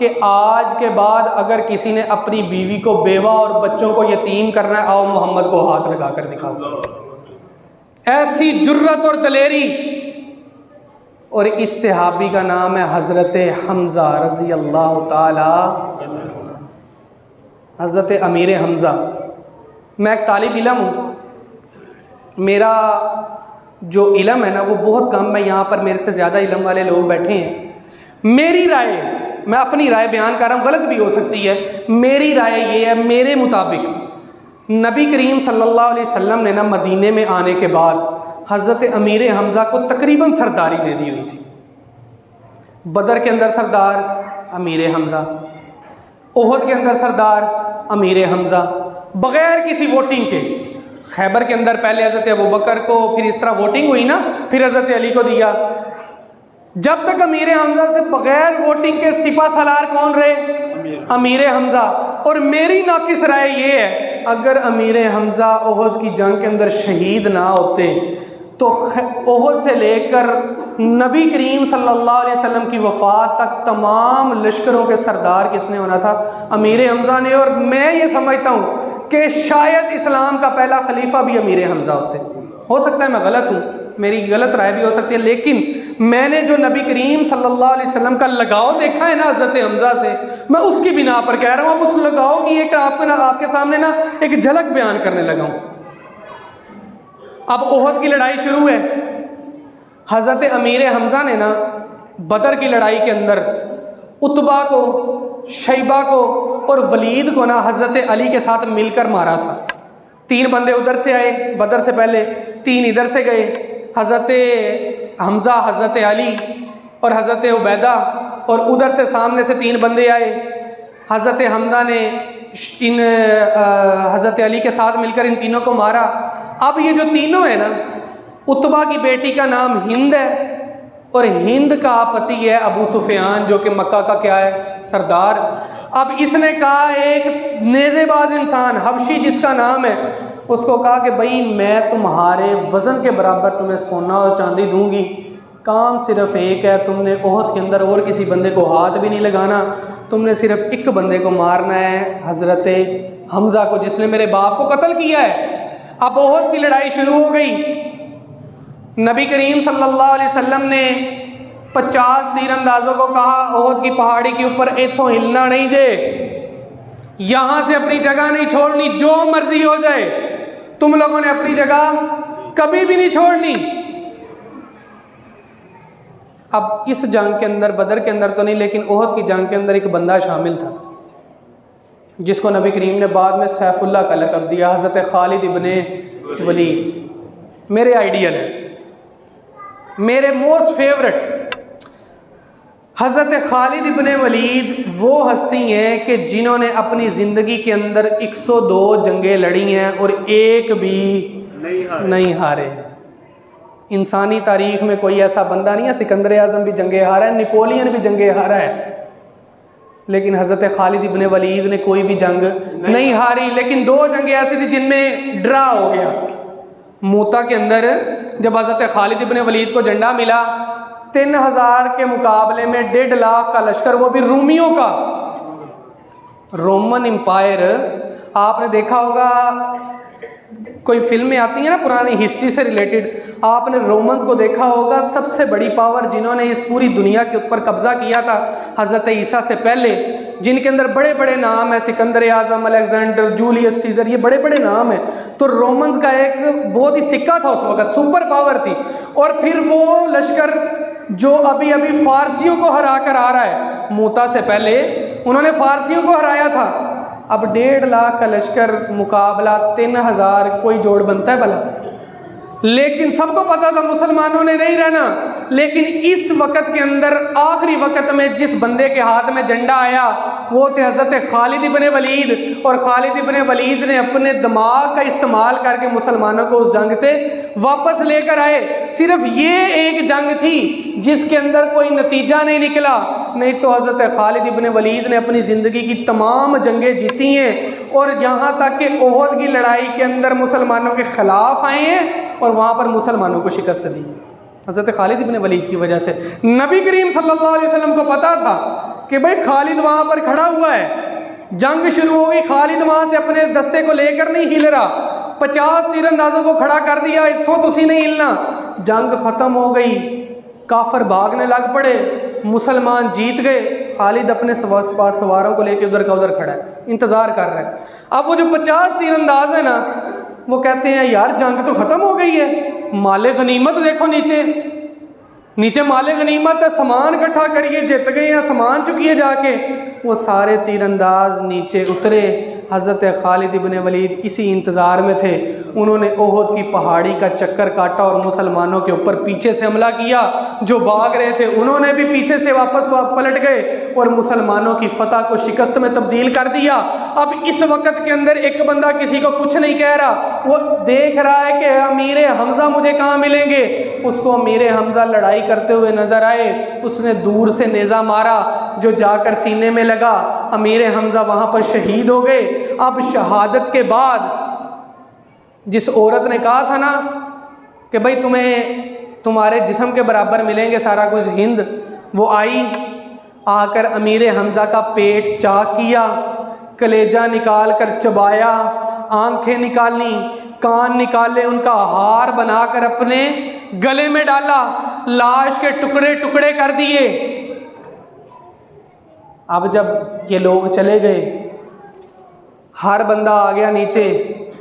Speaker 3: कि आज के बाद अगर किसी ने अपनी बीवी को, बेवा और बच्चों को यतीम करना है, आओ मोहम्मद को हाथ लगा कर दिखाओ। ऐसी जुर्रत और दलेरी। और इस सहाबी का नाम है हज़रत हमज़ा रज़ी अल्लाह ताला, हज़रत अमीर हमज़ा। मैं एक तालिब इल्म हूँ, मेरा जो इल्म है ना वो बहुत कम है। यहाँ पर मेरे से ज़्यादा इल्म वाले लोग बैठे हैं। मेरी राय, मैं अपनी राय बयान कर रहा हूँ, गलत भी हो सकती है। मेरी राय ये है, मेरे मुताबिक नबी करीम सल्लल्लाहु अलैहि वसल्लम ने ना मदीने में आने के बाद हज़रत अमीर हमज़ा को तकरीबन सरदारी दे दी हुई थी। बदर के अंदर सरदार अमीर हमज़ा, ओहद के अंदर सरदार अमीर हमज़ा, बग़ैर किसी वोटिंग के। खैबर के अंदर पहले हज़रत अबू बकर को, फिर इस तरह वोटिंग हुई ना, फिर हज़रत अली को दिया। जब तक अमीर हमज़ा से बग़ैर वोटिंग के सिपा सलार कौन रहे? अमीर हमज़ा। और मेरी नाकिस राय ये है, अगर अमीर हमज़ा ओहद की जंग के अंदर शहीद ना होते तो ओहद से लेकर नबी करीम सल्लल्लाहु अलैहि वसल्लम की वफ़ात तक तमाम लश्करों के सरदार किसने होना था? अमीर हमज़ा ने। और मैं ये समझता हूँ कि शायद इस्लाम का पहला खलीफा भी अमीर हमज़ा होते। हो सकता है मैं गलत हूँ, मेरी गलत राय भी हो सकती है, लेकिन मैंने जो नबी करीम सल्लल्लाहु अलैहि वसल्लम का लगाव देखा है ना हज़रत हमज़ा से, मैं उसकी बिना पर कह रहा हूँ। अब उस लगाव की एक आपके सामने ना एक झलक बयान करने लगा हूँ। अब ओहद की लड़ाई शुरू है। हज़रत अमीर हमज़ा ने ना बदर की लड़ाई के अंदर उतबा को, शैबा को और वलीद को ना हज़रत अली के साथ मिलकर मारा था। 3 बंदे उधर से आए बदर से पहले, 3 इधर से गए। हज़रत हमज़ा, हज़रत अली और हज़रत उबैदा, और उधर से सामने से 3 बंदे आए। हज़रत हमज़ा ने इन हज़रत अली के साथ मिलकर इन तीनों को मारा। अब ये जो तीनों है ना, उतबा की बेटी का नाम हिंद है और हिंद का पति है अबू सुफियान, जो कि मक्का का क्या है? सरदार। अब इसने कहा, एक नेज़ेबाज इंसान हबशी जिसका नाम है, उसको कहा कि भाई मैं तुम्हारे वज़न के बराबर तुम्हें सोना और चांदी दूंगी, काम सिर्फ एक है, तुमने ओहद के अंदर और किसी बंदे को हाथ भी नहीं लगाना, तुमने सिर्फ एक बंदे को मारना है, हज़रत हमज़ा को, जिसने मेरे बाप को कत्ल किया है। अब ओहद की लड़ाई शुरू हो गई। नबी करीम सल्लल्लाहु अलैहि वसल्लम ने 50 तीरंदाजों को कहा, ओहद की पहाड़ी के ऊपर इथों हिलना नहीं जे, यहाँ से अपनी जगह नहीं छोड़नी, जो मर्जी हो जाए, तुम लोगों ने अपनी जगह कभी भी नहीं छोड़नी। अब इस जंग के अंदर, बदर के अंदर तो नहीं, लेकिन ओहद की जंग के अंदर एक बंदा शामिल था जिसको नबी करीम ने बाद में सैफुल्लाह का लक़ब दिया, हज़रत खालिद इब्ने वलीद। मेरे आइडियल है, मेरे मोस्ट फेवरेट हज़रत खालिद इब्ने वलीद वो हस्ती हैं कि जिन्होंने अपनी ज़िंदगी के अंदर 102 जंगें लड़ी हैं और एक भी नहीं हारे। इंसानी तारीख में कोई ऐसा बंदा नहीं है, सिकंदर आज़म भी जंगे हारा है, नेपोलियन भी जंगे हारा है, लेकिन हज़रत खालिद इब्ने वलीद ने कोई भी जंग नहीं हारी। लेकिन 2 जंगें ऐसी थी जिनमें ड्रा हो गया। मूता के अंदर जब हज़रत खालिद इब्ने वलीद को झंडा मिला, 3000 के मुकाबले में 1.5 लाख का लश्कर, वो भी रूमियों का। रोमन एम्पायर, आपने देखा होगा कोई फिल्में आती हैं ना पुरानी हिस्ट्री से रिलेटेड, आपने रोमन्स को देखा होगा, सबसे बड़ी पावर जिन्होंने इस पूरी दुनिया के ऊपर कब्जा किया था हज़रत ईसा से पहले, जिनके अंदर बड़े बड़े नाम है, सिकंदर आज़म, अलेक्जेंडर, जूलियस सीजर, ये बड़े बड़े नाम हैं। तो रोमन्स का एक बहुत ही सिक्का था उस वक़्त, सुपर पावर थी। और फिर वो लश्कर जो अभी अभी फारसियों को हरा कर आ रहा है, मूता से पहले उन्होंने फारसियों को हराया था। अब 1.5 लाख का लश्कर मुकाबला 3000, कोई जोड़ बनता है भला? लेकिन सबको पता था मुसलमानों ने नहीं रहना। लेकिन इस वक़्त के अंदर आखिरी वक़्त में जिस बंदे के हाथ में झंडा आया वो थे हज़रत खालिद इब्ने वलीद। और खालिद इब्ने वलीद ने अपने दिमाग का इस्तेमाल करके मुसलमानों को उस जंग से वापस लेकर आए। सिर्फ ये एक जंग थी जिसके अंदर कोई नतीजा नहीं निकला, नहीं तो हज़रत खालिद इब्ने वलीद ने अपनी ज़िंदगी की तमाम जंगें जीती हैं। और यहाँ तक कि ओहद की लड़ाई के अंदर मुसलमानों के ख़िलाफ़ आए हैं और वहाँ पर मुसलमानों को शिकस्त दी हज़रत खालिद इब्ने वलीद की वजह से। नबी करीम सल्लल्लाहु अलैहि वसल्लम को पता था कि भाई खालिद वहाँ पर खड़ा हुआ है, जंग शुरू हो गई, खालिद वहाँ से अपने दस्ते को लेकर नहीं हिल रहा, 50 तीरंदाजों को खड़ा कर दिया, इत्थों तुसी नहीं हिलना। जंग ख़त्म हो गई, काफर भागने लग पड़े, मुसलमान जीत गए। खालिद अपने सवारों को लेकर उधर का उधर खड़ा है, इंतज़ार कर रहा है। अब वो जो 50 तीरंदाज है ना, वो कहते हैं यार जंग तो ख़त्म हो गई है, माले गनीमत देखो, नीचे माले गनीमत है, सामान इकट्ठा करिए, जीत गए हैं, सामान चुकिए जाके। वो सारे तीरंदाज नीचे उतरे। हज़रत खालिद इब्ने वलीद इसी इंतज़ार में थे। उन्होंने ओहद की पहाड़ी का चक्कर काटा और मुसलमानों के ऊपर पीछे से हमला किया। जो भाग रहे थे उन्होंने भी पीछे से वापस पलट गए और मुसलमानों की फतह को शिकस्त में तब्दील कर दिया। अब इस वक़्त के अंदर एक बंदा किसी को कुछ नहीं कह रहा, वो देख रहा है कि अमीर हमज़ा मुझे कहाँ मिलेंगे। उसको अमीर हमज़ा लड़ाई करते हुए नज़र आए। उसने दूर से नेज़ा मारा जो जाकर सीने में लगा। अमीर हमज़ा वहाँ पर शहीद हो गए। अब शहादत के बाद जिस औरत ने कहा था ना कि भाई तुम्हें तुम्हारे जिस्म के बराबर मिलेंगे सारा कुछ हिंद, वो आई, आकर अमीर हमज़ा का पेट चाक किया, कलेजा निकाल कर चबाया, आंखें निकाली, कान निकाले, उनका हार बनाकर अपने गले में डाला, लाश के टुकड़े टुकड़े कर दिए। अब जब ये लोग चले गए, हर बंदा आ गया नीचे।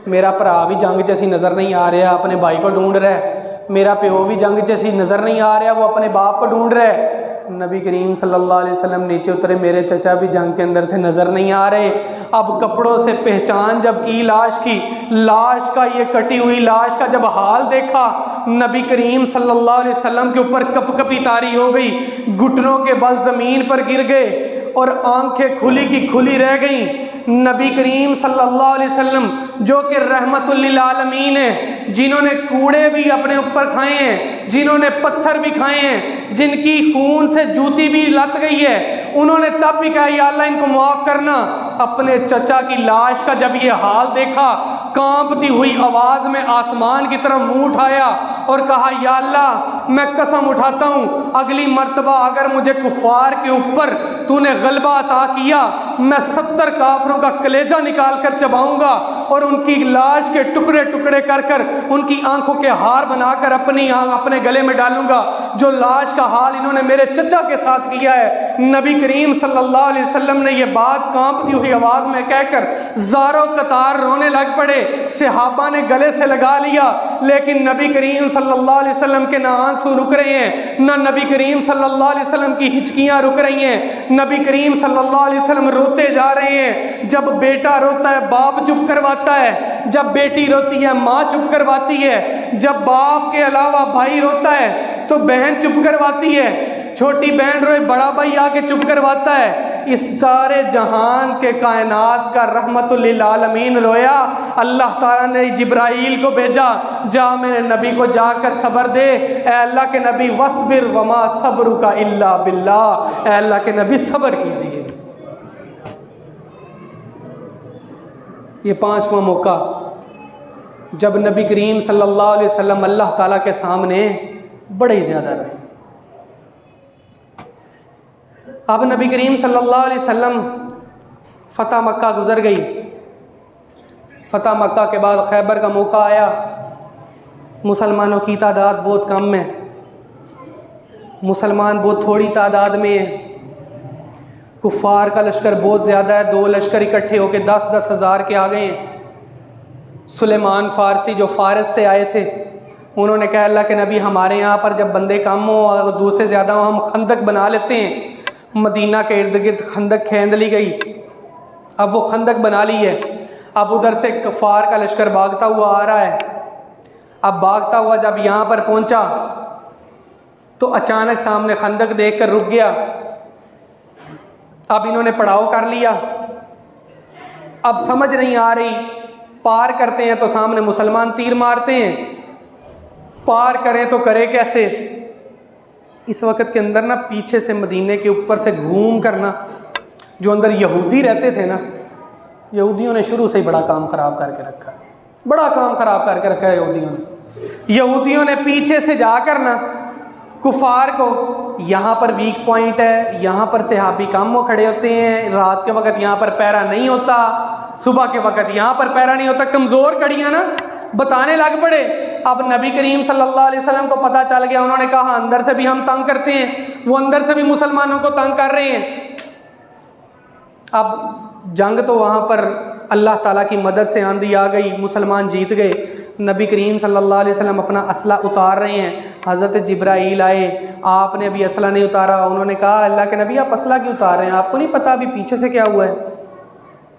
Speaker 3: मेरा भरा भी जंग च असी नज़र नहीं आ रहा, अपने भाई को ढूंढ रहा है। मेरा प्यो भी जंग च असी नज़र नहीं आ रहा, वो अपने बाप को ढूंढ रहा है। नबी करीम सल्लल्लाहु अलैहि वसल्लम नीचे उतरे, मेरे चचा भी जंग के अंदर से नज़र नहीं आ रहे। अब कपड़ों से पहचान जब की लाश की, लाश का ये कटी हुई लाश का जब हाल देखा, नबी करीम सल्लल्लाहु अलैहि वसल्लम के ऊपर कपकपी तारी हो गई, घुटनों के बल ज़मीन पर गिर गए और आंखें खुली की खुली रह गईं। नबी करीम सल्लल्लाहु अलैहि वसल्लम जो कि रहमतुल लिल आलमीन है, जिन्होंने कूड़े भी अपने ऊपर खाए हैं, जिन्होंने पत्थर भी खाए हैं, जिनकी खून से जूती भी लत गई है, उन्होंने तब भी कहा या अल्लाह इनको माफ़ करना। अपने चचा की लाश का जब ये हाल देखा, कांपती हुई आवाज़ में आसमान की तरफ मुंह उठाया और कहा या अल्लाह मैं कसम उठाता हूँ अगली मर्तबा अगर मुझे कुफार के ऊपर तूने गलबा अता किया, मैं 70 काफरों का कलेजा निकाल कर चबाऊंगा और उनकी लाश के टुकड़े टुकड़े कर कर उनकी आंखों के हार बनाकर अपने गले में डालूंगा, जो लाश का हाल इन्होंने मेरे चचा के साथ किया है। नबी करीम सल्लल्लाहु अलैहि वसल्लम ने यह बात कांपती हुई आवाज़ में कहकर ज़ारो कतार रोने लग पड़े। सहाबा ने गले से लगा लिया, लेकिन नबी करीम सल्लल्लाहु अलैहि वसल्लम के ना आंसू रुक रहे हैं, ना नबी करीम सल्लल्लाहु अलैहि वसल्लम की हिचकियाँ रुक रही हैं। नबी करीम सल्लल्लाहु अलैहि वसल्लम रो रोते जा रहे हैं। जब बेटा रोता है बाप चुप करवाता है, जब बेटी रोती है माँ चुप करवाती है, जब बाप के अलावा भाई रोता है तो बहन चुप करवाती है, छोटी बहन रोए बड़ा भाई आके चुप करवाता है। इस सारे जहान के कायनात का रहमतुल लिल आलमीन रोया। अल्लाह ताला ने जिब्राइल को भेजा, जा मेरे नबी को जाकर सब्र दे। ए अल्लाह के नबी वस्बिर वमा सब्रुका इल्ला बिल्लाह, ए अल्लाह के नबी सब्र कीजिए। ये पांचवा मौका जब नबी करीम सल्लल्लाहु अलैहि वसल्लम अल्लाह ताला के सामने बड़े ही ज़्यादा रहे। अब नबी करीम सल्लल्लाहु अलैहि वसल्लम फ़तह मक्का गुज़र गई। फ़तह मक्का के बाद खैबर का मौका आया। मुसलमानों की तादाद बहुत कम है, मुसलमान बहुत थोड़ी तादाद में है। कुफ़ार का लश्कर बहुत ज़्यादा है, 2 लश्कर इकट्ठे होकर 10-10 हज़ार के आ गए हैं। सुलेमान फ़ारसी जो फ़ारस से आए थे, उन्होंने कहा अल्लाह के नबी हमारे यहाँ पर जब बंदे कम हो और 2 से ज़्यादा हो हम खंदक बना लेते हैं। मदीना के इर्द गिर्द खंदक खेंद ली गई। अब वो खंदक बना ली है। अब उधर से कुफ़ार का लश्कर भागता हुआ आ रहा है। अब भागता हुआ जब यहाँ पर पहुँचा तो अचानक सामने खंदक देखकर रुक गया। अब इन्होंने पड़ाव कर लिया। अब समझ नहीं आ रही, पार करते हैं तो सामने मुसलमान तीर मारते हैं, पार करें तो करें कैसे। इस वक्त के अंदर ना पीछे से मदीने के ऊपर से घूम करना, जो अंदर यहूदी रहते थे ना, यहूदियों ने शुरू से ही बड़ा काम ख़राब करके रखा है, बड़ा काम ख़राब करके रखा है यहूदियों ने पीछे से जाकर ना कुफ़ार को, यहाँ पर वीक पॉइंट है, यहाँ पर सहाबी कम हो खड़े होते हैं, रात के वक्त यहाँ पर पैरा नहीं होता, सुबह के वक्त यहाँ पर पैरा नहीं होता, कमज़ोर कड़ियाँ ना बताने लग पड़े। अब नबी करीम सल्लल्लाहु अलैहि वसल्लम को पता चल गया। उन्होंने कहा अंदर से भी हम तंग करते हैं, वो अंदर से भी मुसलमानों को तंग कर रहे हैं। अब जंग तो वहाँ पर अल्लाह ताला की मदद से आंधी आ गई, मुसलमान जीत गए। नबी करीम सल्लल्लाहु अलैहि वसल्लम अपना असला उतार रहे हैं। हज़रत जिब्राईल आए, आपने अभी असला नहीं उतारा। उन्होंने कहा अल्लाह के नबी आप असला क्यों उतार रहे हैं, आपको नहीं पता अभी पीछे से क्या हुआ है,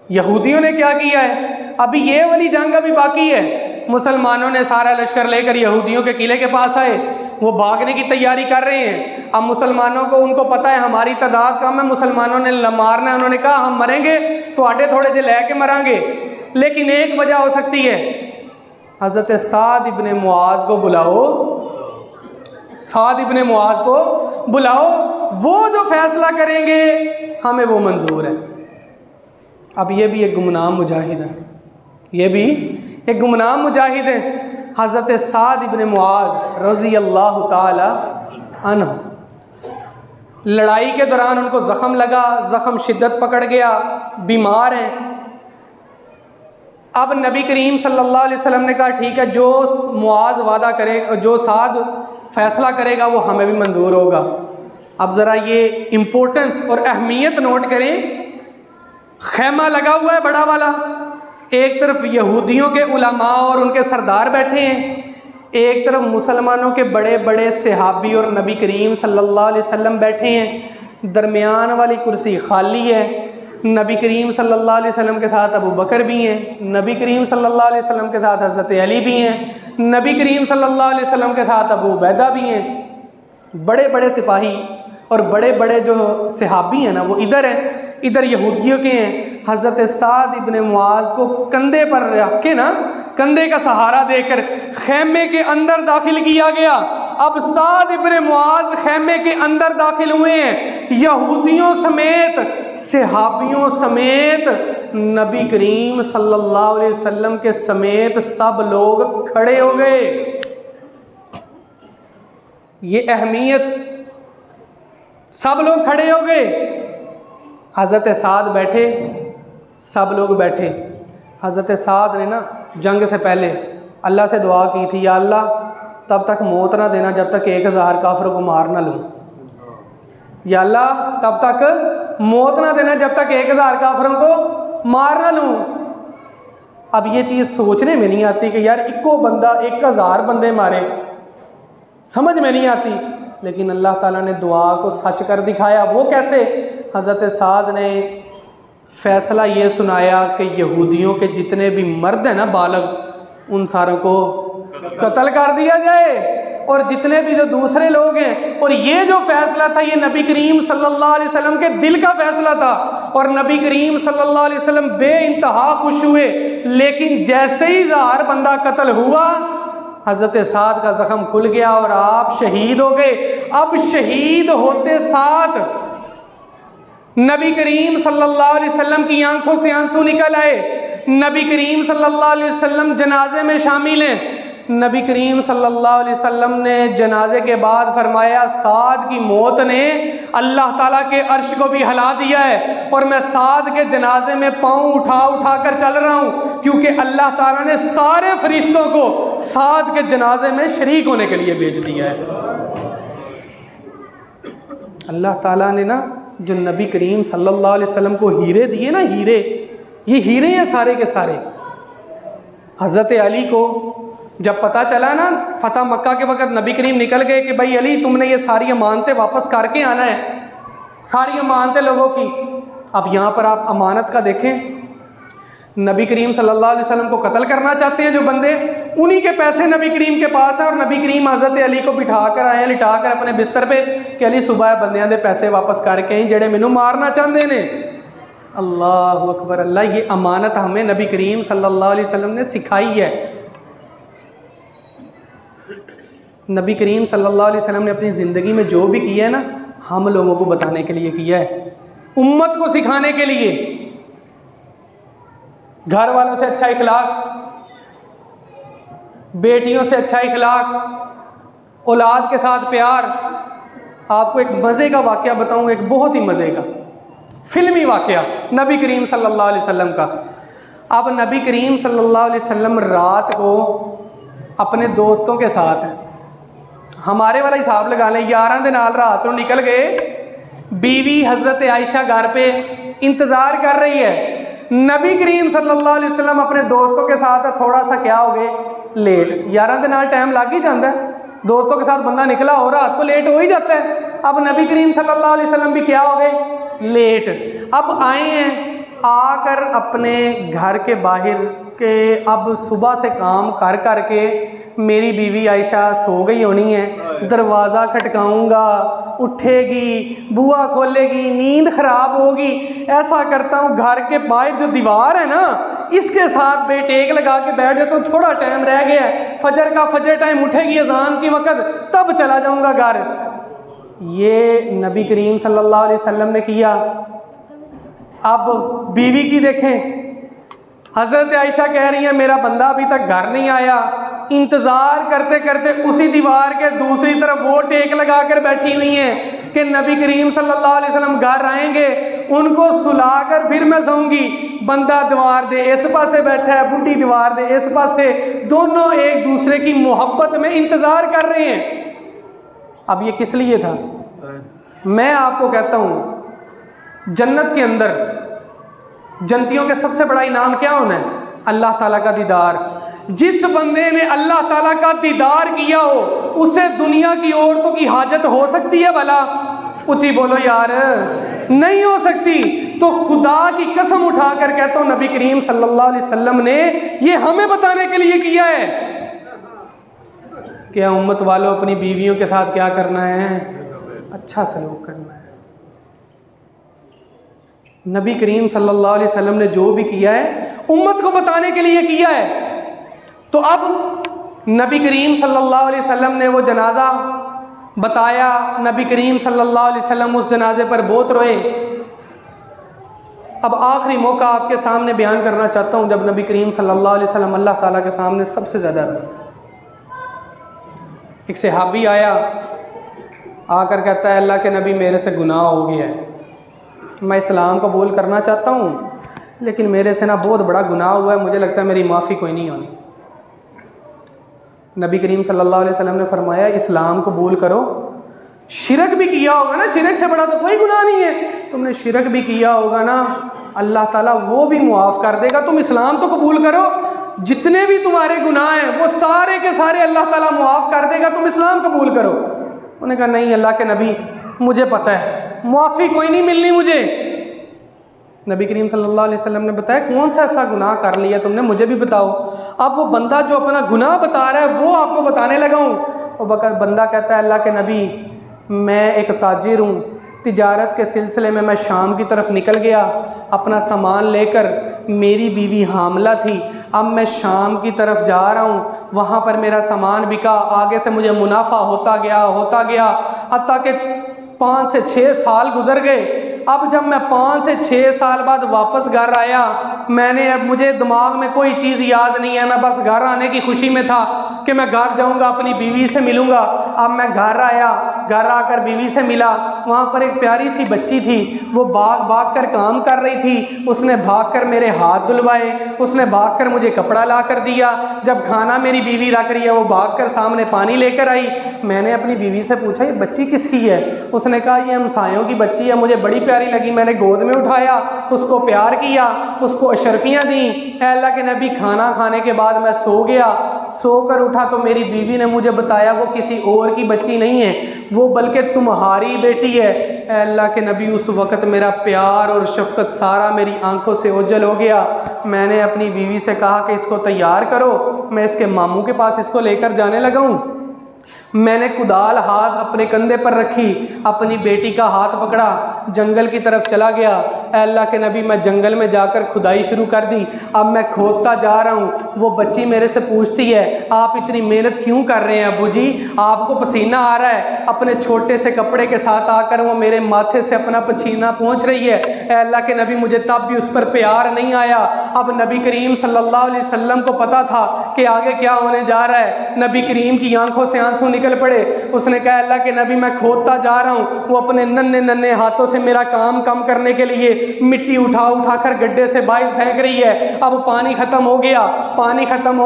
Speaker 3: यहूदियों ने क्या किया है, अभी ये वाली जंग अभी बाकी है। मुसलमानों ने सारा लश्कर लेकर यहूदियों के किले के पास आए, वो भागने की तैयारी कर रहे हैं। अब मुसलमानों को, उनको पता है हमारी तादाद कम है, मुसलमानों ने मारना है। उन्होंने कहा हम मरेंगे तो आटे थोड़े जे लैके मरांगे, लेकिन एक वजह हो सकती है, हज़रत साद इब्ने मुआज़ को बुलाओ, साद इब्ने मुआज़ को बुलाओ, वो जो फैसला करेंगे हमें वो मंजूर है। अब ये भी एक गुमनाम मुजाहिद है, ये भी एक गुमनाम मुजाहिद है। हज़रत साद इब्ने मुआज़ रज़ी अल्लाह ताला अन्हु, लड़ाई के दौरान उनको ज़ख़म लगा, ज़ख़म शिद्दत पकड़ गया, बीमार हैं। अब नबी करीम सल्लल्लाहु अलैहि वसल्लम ने कहा ठीक है, जो मुआज़ वादा करे, जो साद फ़ैसला करेगा वो हमें भी मंजूर होगा। अब ज़रा ये इम्पोर्टेंस और अहमियत नोट करें। खैमा लगा हुआ है बड़ा वाला, एक तरफ यहूदियों के उलमा और उनके सरदार बैठे हैं, एक तरफ मुसलमानों के बड़े बड़े सहाबी और नबी करीम सल्लल्लाहु अलैहि वसल्लम बैठे हैं। दरमियान वाली कुर्सी खाली है। नबी करीम सल्लल्लाहु अलैहि वसल्लम के साथ अबू बकर भी हैं, नबी करीम सल्लल्लाहु अलैहि वसल्लम के साथ हज़रत अली भी हैं, नबी करीम सल्लल्लाहु अलैहि वसल्लम के साथ अबू उबैदा भी हैं। बड़े बड़े सिपाही और बड़े बड़े जो सहाबी हैं ना वो इधर हैं, इधर यहूदियों के हैं। हज़रत साद इब्ने मुआज़ को कंधे पर रख के ना, कंधे का सहारा देकर खैमे के अंदर दाखिल किया गया। अब साद इब्ने मुआज़ खैमे के अंदर दाखिल हुए हैं, यहूदियों समेत, सहाबियों समेत, नबी करीम सल्लल्लाहु अलैहि वसल्लम के समेत सब लोग खड़े हो गए। ये अहमियत, सब लोग खड़े हो गए। हज़रत साद बैठे, सब लोग बैठे। हज़रत साद ने ना जंग से पहले अल्लाह से दुआ की थी, या अल्लाह तब तक मौत ना देना जब तक 1000 काफिरों को मार ना लूँ, या अल्लाह तब तक मौत ना देना जब तक 1000 काफिरों को मार ना लूँ। अब ये चीज़ सोचने में नहीं आती कि यार इको बंदा 1000 बंदे मारे, समझ में नहीं आती, लेकिन अल्लाह ताला ने दुआ को सच कर दिखाया। वो कैसे? हज़रत साद ने फैसला ये सुनाया कि यहूदियों के जितने भी मर्द हैं ना बालग, उन सारों को कत्ल कर दिया जाए, और जितने भी जो दूसरे लोग हैं। और ये जो फैसला था ये नबी करीम सल्लल्लाहु अलैहि वसल्लम के दिल का फैसला था, और नबी करीम सल्लल्लाहु अलैहि वसल्लम बेइंतहा खुश हुए। लेकिन जैसे ही 1000 बंदा कत्ल हुआ, हज़रत साद का जख्म खुल गया और आप शहीद हो गए। अब शहीद होते साथ नबी करीम सल्लल्लाहु अलैहि वसल्लम की आंखों से आंसू निकल आए। नबी करीम सल्लल्लाहु अलैहि वसल्लम जनाजे में शामिल हैं। नबी करीम सल्लल्लाहु अलैहि वसल्लम ने जनाजे के बाद फरमाया, साद की मौत ने अल्लाह ताला के अर्श को भी हिला दिया है, और मैं साद के जनाजे में पाँव उठा उठा कर चल रहा हूँ, क्योंकि अल्लाह ताला ने सारे फरिश्तों को साद के जनाजे में शरीक होने के लिए भेज दिया है। अल्लाह ताला ने ना जो नबी करीम सल्लल्लाहु अलैहि वसल्लम को हीरे दिए ना, हीरे, ये हीरे हैं सारे के सारे। हज़रत अली को जब पता चला ना फ़तह मक्का के वक़्त, नबी करीम निकल गए कि भाई अली तुमने ये सारी अमानतें वापस करके आना है, सारी अमानतें लोगों की। अब यहाँ पर आप अमानत का देखें, नबी करीम सल्लल्लाहु अलैहि वसल्लम को कत्ल करना चाहते हैं जो बंदे, उन्हीं के पैसे नबी करीम के पास हैं, और नबी करीम हज़रत अली को बिठा कर आए, लिटा कर अपने बिस्तर पे कि अली सुबह बंदियां दे पैसे वापस करके आई जेड़े मैनू मारना चाहते ने। अल्लाह अकबर। अल्लाह, ये अमानत हमें नबी करीम सल्लल्लाहु अलैहि वसल्लम ने सिखाई है। नबी करीम सल्लल्लाहु अलैहि वसल्लम ने अपनी ज़िंदगी में जो भी किया है ना, हम लोगों को बताने के लिए किया है, उम्मत को सिखाने के लिए। घर वालों से अच्छा इखलाक, बेटियों से अच्छा इखलाक, औलाद के साथ प्यार। आपको एक मज़े का वाक़या बताऊं, एक बहुत ही मज़े का फिल्मी वाक़या नबी करीम सल्लल्लाहु अलैहि वसल्लम का। अब नबी करीम सल्लल्लाहु अलैहि वसल्लम रात को अपने दोस्तों के साथ हैं, हमारे वाला हिसाब लगा लें, 11 दिन नाल रात को निकल गए। बीवी हज़रत आयशा घर पे इंतज़ार कर रही है। नबी करीम सल्लल्लाहु अलैहि वसल्लम अपने दोस्तों के साथ थोड़ा सा क्या हो गए, लेट। 11 दिन नाल टाइम लग ही जाता है, दोस्तों के साथ बंदा निकला हो रात को लेट हो ही जाता है। अब नबी करीम सल्लल्लाहु अलैहि वसल्लम भी क्या हो गए, लेट। अब आए हैं, आकर अपने घर के बाहर के, अब सुबह से काम कर कर के मेरी बीवी आयशा सो गई होनी है, दरवाज़ा खटकाऊंगा, उठेगी, बुआ खोलेगी, नींद ख़राब होगी। ऐसा करता हूँ, घर के बाहर जो दीवार है ना, इसके साथ बेटेक लगा के बैठ जाता हूँ, थोड़ा टाइम रह गया है, फजर टाइम उठेगी अजान की वक़्त, तब चला जाऊँगा घर। ये नबी करीम सल्लल्लाहु अलैहि वसल्लम ने किया। अब बीवी की देखें, हज़रत आयशा कह रही है मेरा बंदा अभी तक घर नहीं आया। इंतज़ार करते करते उसी दीवार के दूसरी तरफ वो टेक लगा कर बैठी हुई हैं कि नबी करीम सल्लल्लाहु अलैहि वसल्लम घर आएंगे, उनको सुलाकर फिर मैं सोऊंगी। बंदा दीवार दे इस पासे बैठा है, बुढ़ी दीवार दे इस पासे, दोनों एक दूसरे की मोहब्बत में इंतज़ार कर रहे हैं। अब ये किस लिए था? मैं आपको कहता हूँ, जन्नत के अंदर जन्नतियों के सबसे बड़ा इनाम क्या होना है? अल्लाह ताला का दीदार। जिस बंदे ने अल्लाह ताला का दीदार किया हो, उसे दुनिया की औरतों की हाजत हो सकती है भला? ऊंची बोलो यार, नहीं हो सकती। तो खुदा की कसम उठाकर कहता हूँ, नबी करीम सल्लल्लाहु अलैहि वसल्लम ने ये हमें बताने के लिए किया है। क्या उम्मत वालों, अपनी बीवियों के साथ क्या करना है? अच्छा सलूक करना है। नबी करीम सल्लल्लाहु अलैहि वसल्लम ने जो भी किया है उम्मत को बताने के लिए किया है। तो अब नबी करीम सल्लल्लाहु अलैहि वसल्लम ने वो जनाजा बताया, नबी करीम सल्लल्लाहु अलैहि वसल्लम उस जनाजे पर बहुत रोए। अब आखिरी मौका आपके सामने बयान करना चाहता हूँ, जब नबी करीम सल्लल्लाहु अलैहि वसल्लम अल्लाह ताला के सामने सबसे ज़्यादा रोए। एक सहाबी आया, आकर कहता है अल्लाह के नबी मेरे से गुनाह हो गया है, मैं इस्लाम कबूल करना चाहता हूँ, लेकिन मेरे से ना बहुत बड़ा गुनाह हुआ है, मुझे लगता है मेरी माफ़ी कोई नहीं होनी। नबी करीम सल्लल्लाहु अलैहि वसल्लम ने फरमाया इस्लाम कबूल करो। शिरक भी किया होगा ना, शिरक से बड़ा तो कोई गुनाह नहीं है, तुमने शिरक भी किया होगा ना, अल्लाह ताला वो भी मुआफ़ कर देगा। तुम इस्लाम तो कबूल करो, जितने भी तुम्हारे गुनाह हैं वो सारे के सारे अल्लाह ताला मुआफ़ कर देगा, तुम इस्लाम कबूल करो। उन्होंने कहा नहीं अल्लाह के नबी, मुझे पता है मुआफ़ी कोई नहीं मिलनी मुझे। नबी करीम सल्लल्लाहु अलैहि वसल्लम ने बताया कौन सा ऐसा गुनाह कर लिया तुमने, मुझे भी बताओ। अब वो बंदा जो अपना गुनाह बता रहा है वो आपको बताने लगा हूँ। वो बंदा कहता है अल्लाह के नबी मैं एक ताजिर हूँ, तिजारत के सिलसिले में मैं शाम की तरफ निकल गया अपना सामान लेकर, मेरी बीवी हामला थी, अब मैं शाम की तरफ जा रहा हूँ, वहाँ पर मेरा सामान बिका, आगे से मुझे मुनाफा होता गया हत्ता कि 5 से 6 साल गुजर गए। अब जब मैं 5 से 6 साल बाद वापस घर आया, अब मुझे दिमाग में कोई चीज़ याद नहीं है, मैं बस घर आने की खुशी में था कि मैं घर जाऊंगा अपनी बीवी से मिलूंगा। अब मैं घर आया, घर आकर बीवी से मिला, वहाँ पर एक प्यारी सी बच्ची थी, वो भाग कर काम कर रही थी, उसने भाग कर मेरे हाथ धुलवाए, उसने भाग कर मुझे कपड़ा ला कर दिया। जब खाना मेरी बीवी रख रही है वो भाग कर सामने पानी लेकर आई। मैंने अपनी बीवी से पूछा ये बच्ची किसकी है? उसने कहा ये हमसायों की बच्ची है, मुझे बड़ी प्यारी लगी, मैंने गोद में उठाया, उसको प्यार किया, उसको अशरफियाँ दी। अल्लाह के नबी खाना खाने के बाद मैं सो गया, सोकर उठा तो मेरी बीवी ने मुझे बताया वो किसी और की बच्ची नहीं है, वो बल्कि तुम्हारी बेटी है। अल्लाह के नबी उस वक़्त मेरा प्यार और शफ़क़त सारा मेरी आंखों से ओझल हो गया। मैंने अपनी बीवी से कहा कि इसको तैयार करो, मैं इसके मामू के पास इसको लेकर जाने लगा हूँ। मैंने कुदाल हाथ अपने कंधे पर रखी, अपनी बेटी का हाथ पकड़ा, जंगल की तरफ चला गया। अल्लाह के नबी मैं जंगल में जाकर खुदाई शुरू कर दी। अब मैं खोदता जा रहा हूँ, वो बच्ची मेरे से पूछती है आप इतनी मेहनत क्यों कर रहे हैं अब्बू जी, आपको पसीना आ रहा है? अपने छोटे से कपड़े के साथ आकर वो मेरे माथे से अपना पसीना पहुँच रही है। अल्लाह के नबी मुझे तब भी उस पर प्यार नहीं आया। अब नबी करीम सल्लल्लाहु अलैहि वसल्लम को पता था कि आगे क्या होने जा रहा है। नबी करीम की आंखों से आंसू निकल पड़े। उसने कहा अल्लाह के नबी मैं खोदता जा रहा हूँ, वो अपने नन्हे नन्हे हाथों से मेरा काम कम करने के लिए मिट्टी उठा कर गड्ढे से बाहर फेंक रही है। अब पानी खत्म हो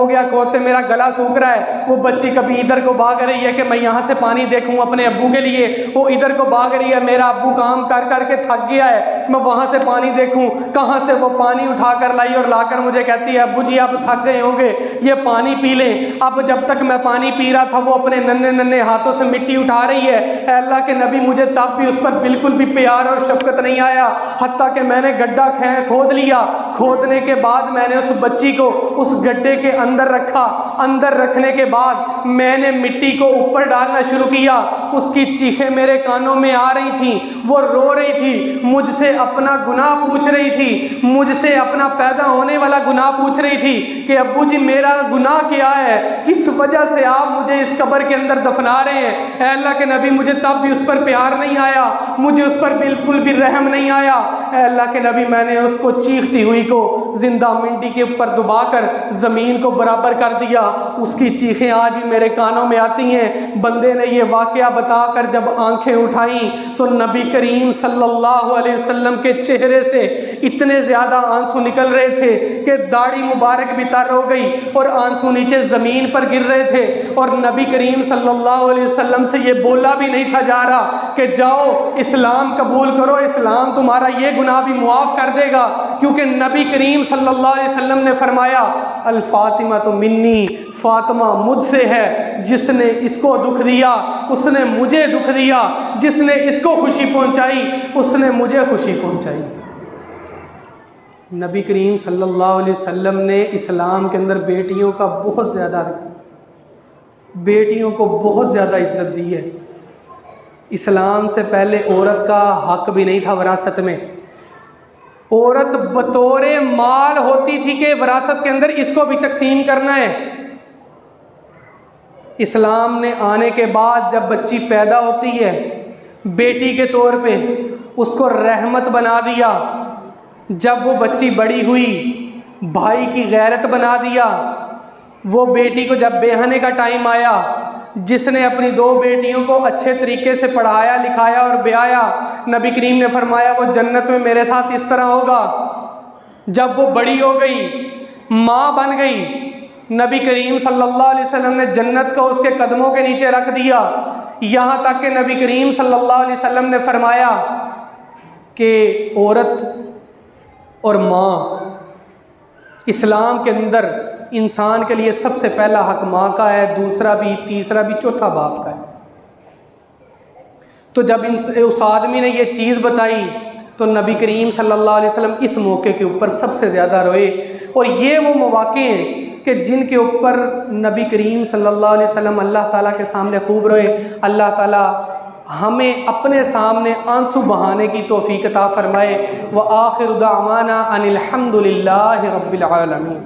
Speaker 3: गया, खोदते मेरा गला सूख रहा है। वो बच्ची कभी इधर को भाग रही है कि मैं यहाँ से पानी देखूँ अपने अब्बू के लिए, वो इधर को भाग रही है, मेरा अब्बू काम कर करके थक गया है, मैं वहाँ से पानी देखूँ। कहाँ से वो पानी उठा कर लाई और लाकर मुझे कहती है अब्बू जी आप थक गए होंगे, ये पानी पी लें। अब जब तक मैं पानी पी रहा था वो अपने नन्हे हाथों से मिट्टी उठा रही है। अल्लाह के नबी मुझे तब भी उस पर बिल्कुल भी प्यार और शफकत नहीं आया, हत्ता कि मैंने गड्ढा खोद लिया। खोदने के बाद मैंने उस बच्ची को उस गड्ढे के अंदर रखा। अंदर रखने के बाद मैंने मिट्टी को ऊपर डालना शुरू किया। उसकी चीखें मेरे कानों में आ रही थी, वो रो रही थी, मुझसे अपना गुनाह पूछ रही थी, मुझसे अपना पैदा होने वाला गुनाह पूछ रही थी कि अब्बू जी मेरा गुनाह क्या है, किस वजह से आप मुझे इस कब्र के अंदर दफना रहे हैं। अल्लाह के नबी मुझे तब भी उस पर प्यार नहीं आया, मुझे उस पर बिल्कुल भी रहम नहीं आया। अल्लाह के नबी मैंने उसको चीखती हुई को जिंदा मिट्टी के ऊपर दबाकर ज़मीन को बराबर कर दिया। उसकी चीखें आज भी मेरे कानों में आती हैं। बंदे ने ये वाक़या बताकर जब आंखें उठाई तो नबी करीम सल्लल्लाहु अलैहि वसल्लम के चेहरे से इतने ज़्यादा आंसू निकल रहे थे कि दाढ़ी मुबारक भी तर हो गई और आंसू नीचे ज़मीन पर गिर रहे थे। और नबी करीम सल्लल्लाहु अलैहि वसल्लम से ये बोला भी नहीं था जा रहा कि जाओ इस्लाम कबूल करो, इस्लाम तुम्हारा ये गुनाह भी मुआफ़ कर देगा, क्योंकि नबी करीम सल्लल्लाहु अलैहि वसल्लम ने फरमाया अल फातिमा तो मिन्नी, फातिमा मुझसे है, जिसने इसको दुख दिया उसने मुझे दुख दिया, जिसने इसको खुशी पहुंचाई उसने मुझे खुशी पहुंचाई। नबी करीम सल्लल्लाहु अलैहि वसल्लम ने इस्लाम के अंदर बेटियों को बहुत ज़्यादा इज्जत दी है। इस्लाम से पहले औरत का हक भी नहीं था विरासत में। औरत बतौरे माल होती थी कि विरासत के अंदर इसको भी तकसीम करना है। इस्लाम ने आने के बाद जब बच्ची पैदा होती है बेटी के तौर पे उसको रहमत बना दिया। जब वो बच्ची बड़ी हुई भाई की गैरत बना दिया। वो बेटी को जब बेहने का टाइम आया, जिसने अपनी 2 बेटियों को अच्छे तरीके से पढ़ाया लिखाया और ब्याया, नबी करीम ने फरमाया वो जन्नत में मेरे साथ इस तरह होगा। जब वो बड़ी हो गई, माँ बन गई, नबी करीम सल्लल्लाहु अलैहि वसल्लम ने जन्नत को उसके कदमों के नीचे रख दिया। यहाँ तक कि नबी करीम सल्लल्लाहु अलैहि वसल्लम ने फरमाया कि औरत और माँ, इस्लाम के अंदर इंसान के लिए सबसे पहला हक माँ का है, दूसरा भी, तीसरा भी, चौथा बाप का है। तो जब उस आदमी ने ये चीज़ बताई तो नबी करीम सल्लल्लाहु अलैहि वसल्लम इस मौके के ऊपर सबसे ज़्यादा रोए। और ये वो मौके हैं कि जिनके ऊपर नबी करीम सल्लल्लाहु अलैहि वसल्लम अल्लाह ताला के सामने खूब रोए। अल्लाह ताला हमें अपने सामने आंसू बहाने की तौफीक अता फरमाए। व आखिर दावाना अनिल हम्दुलिल्लाहि रब्बिल आलमीन।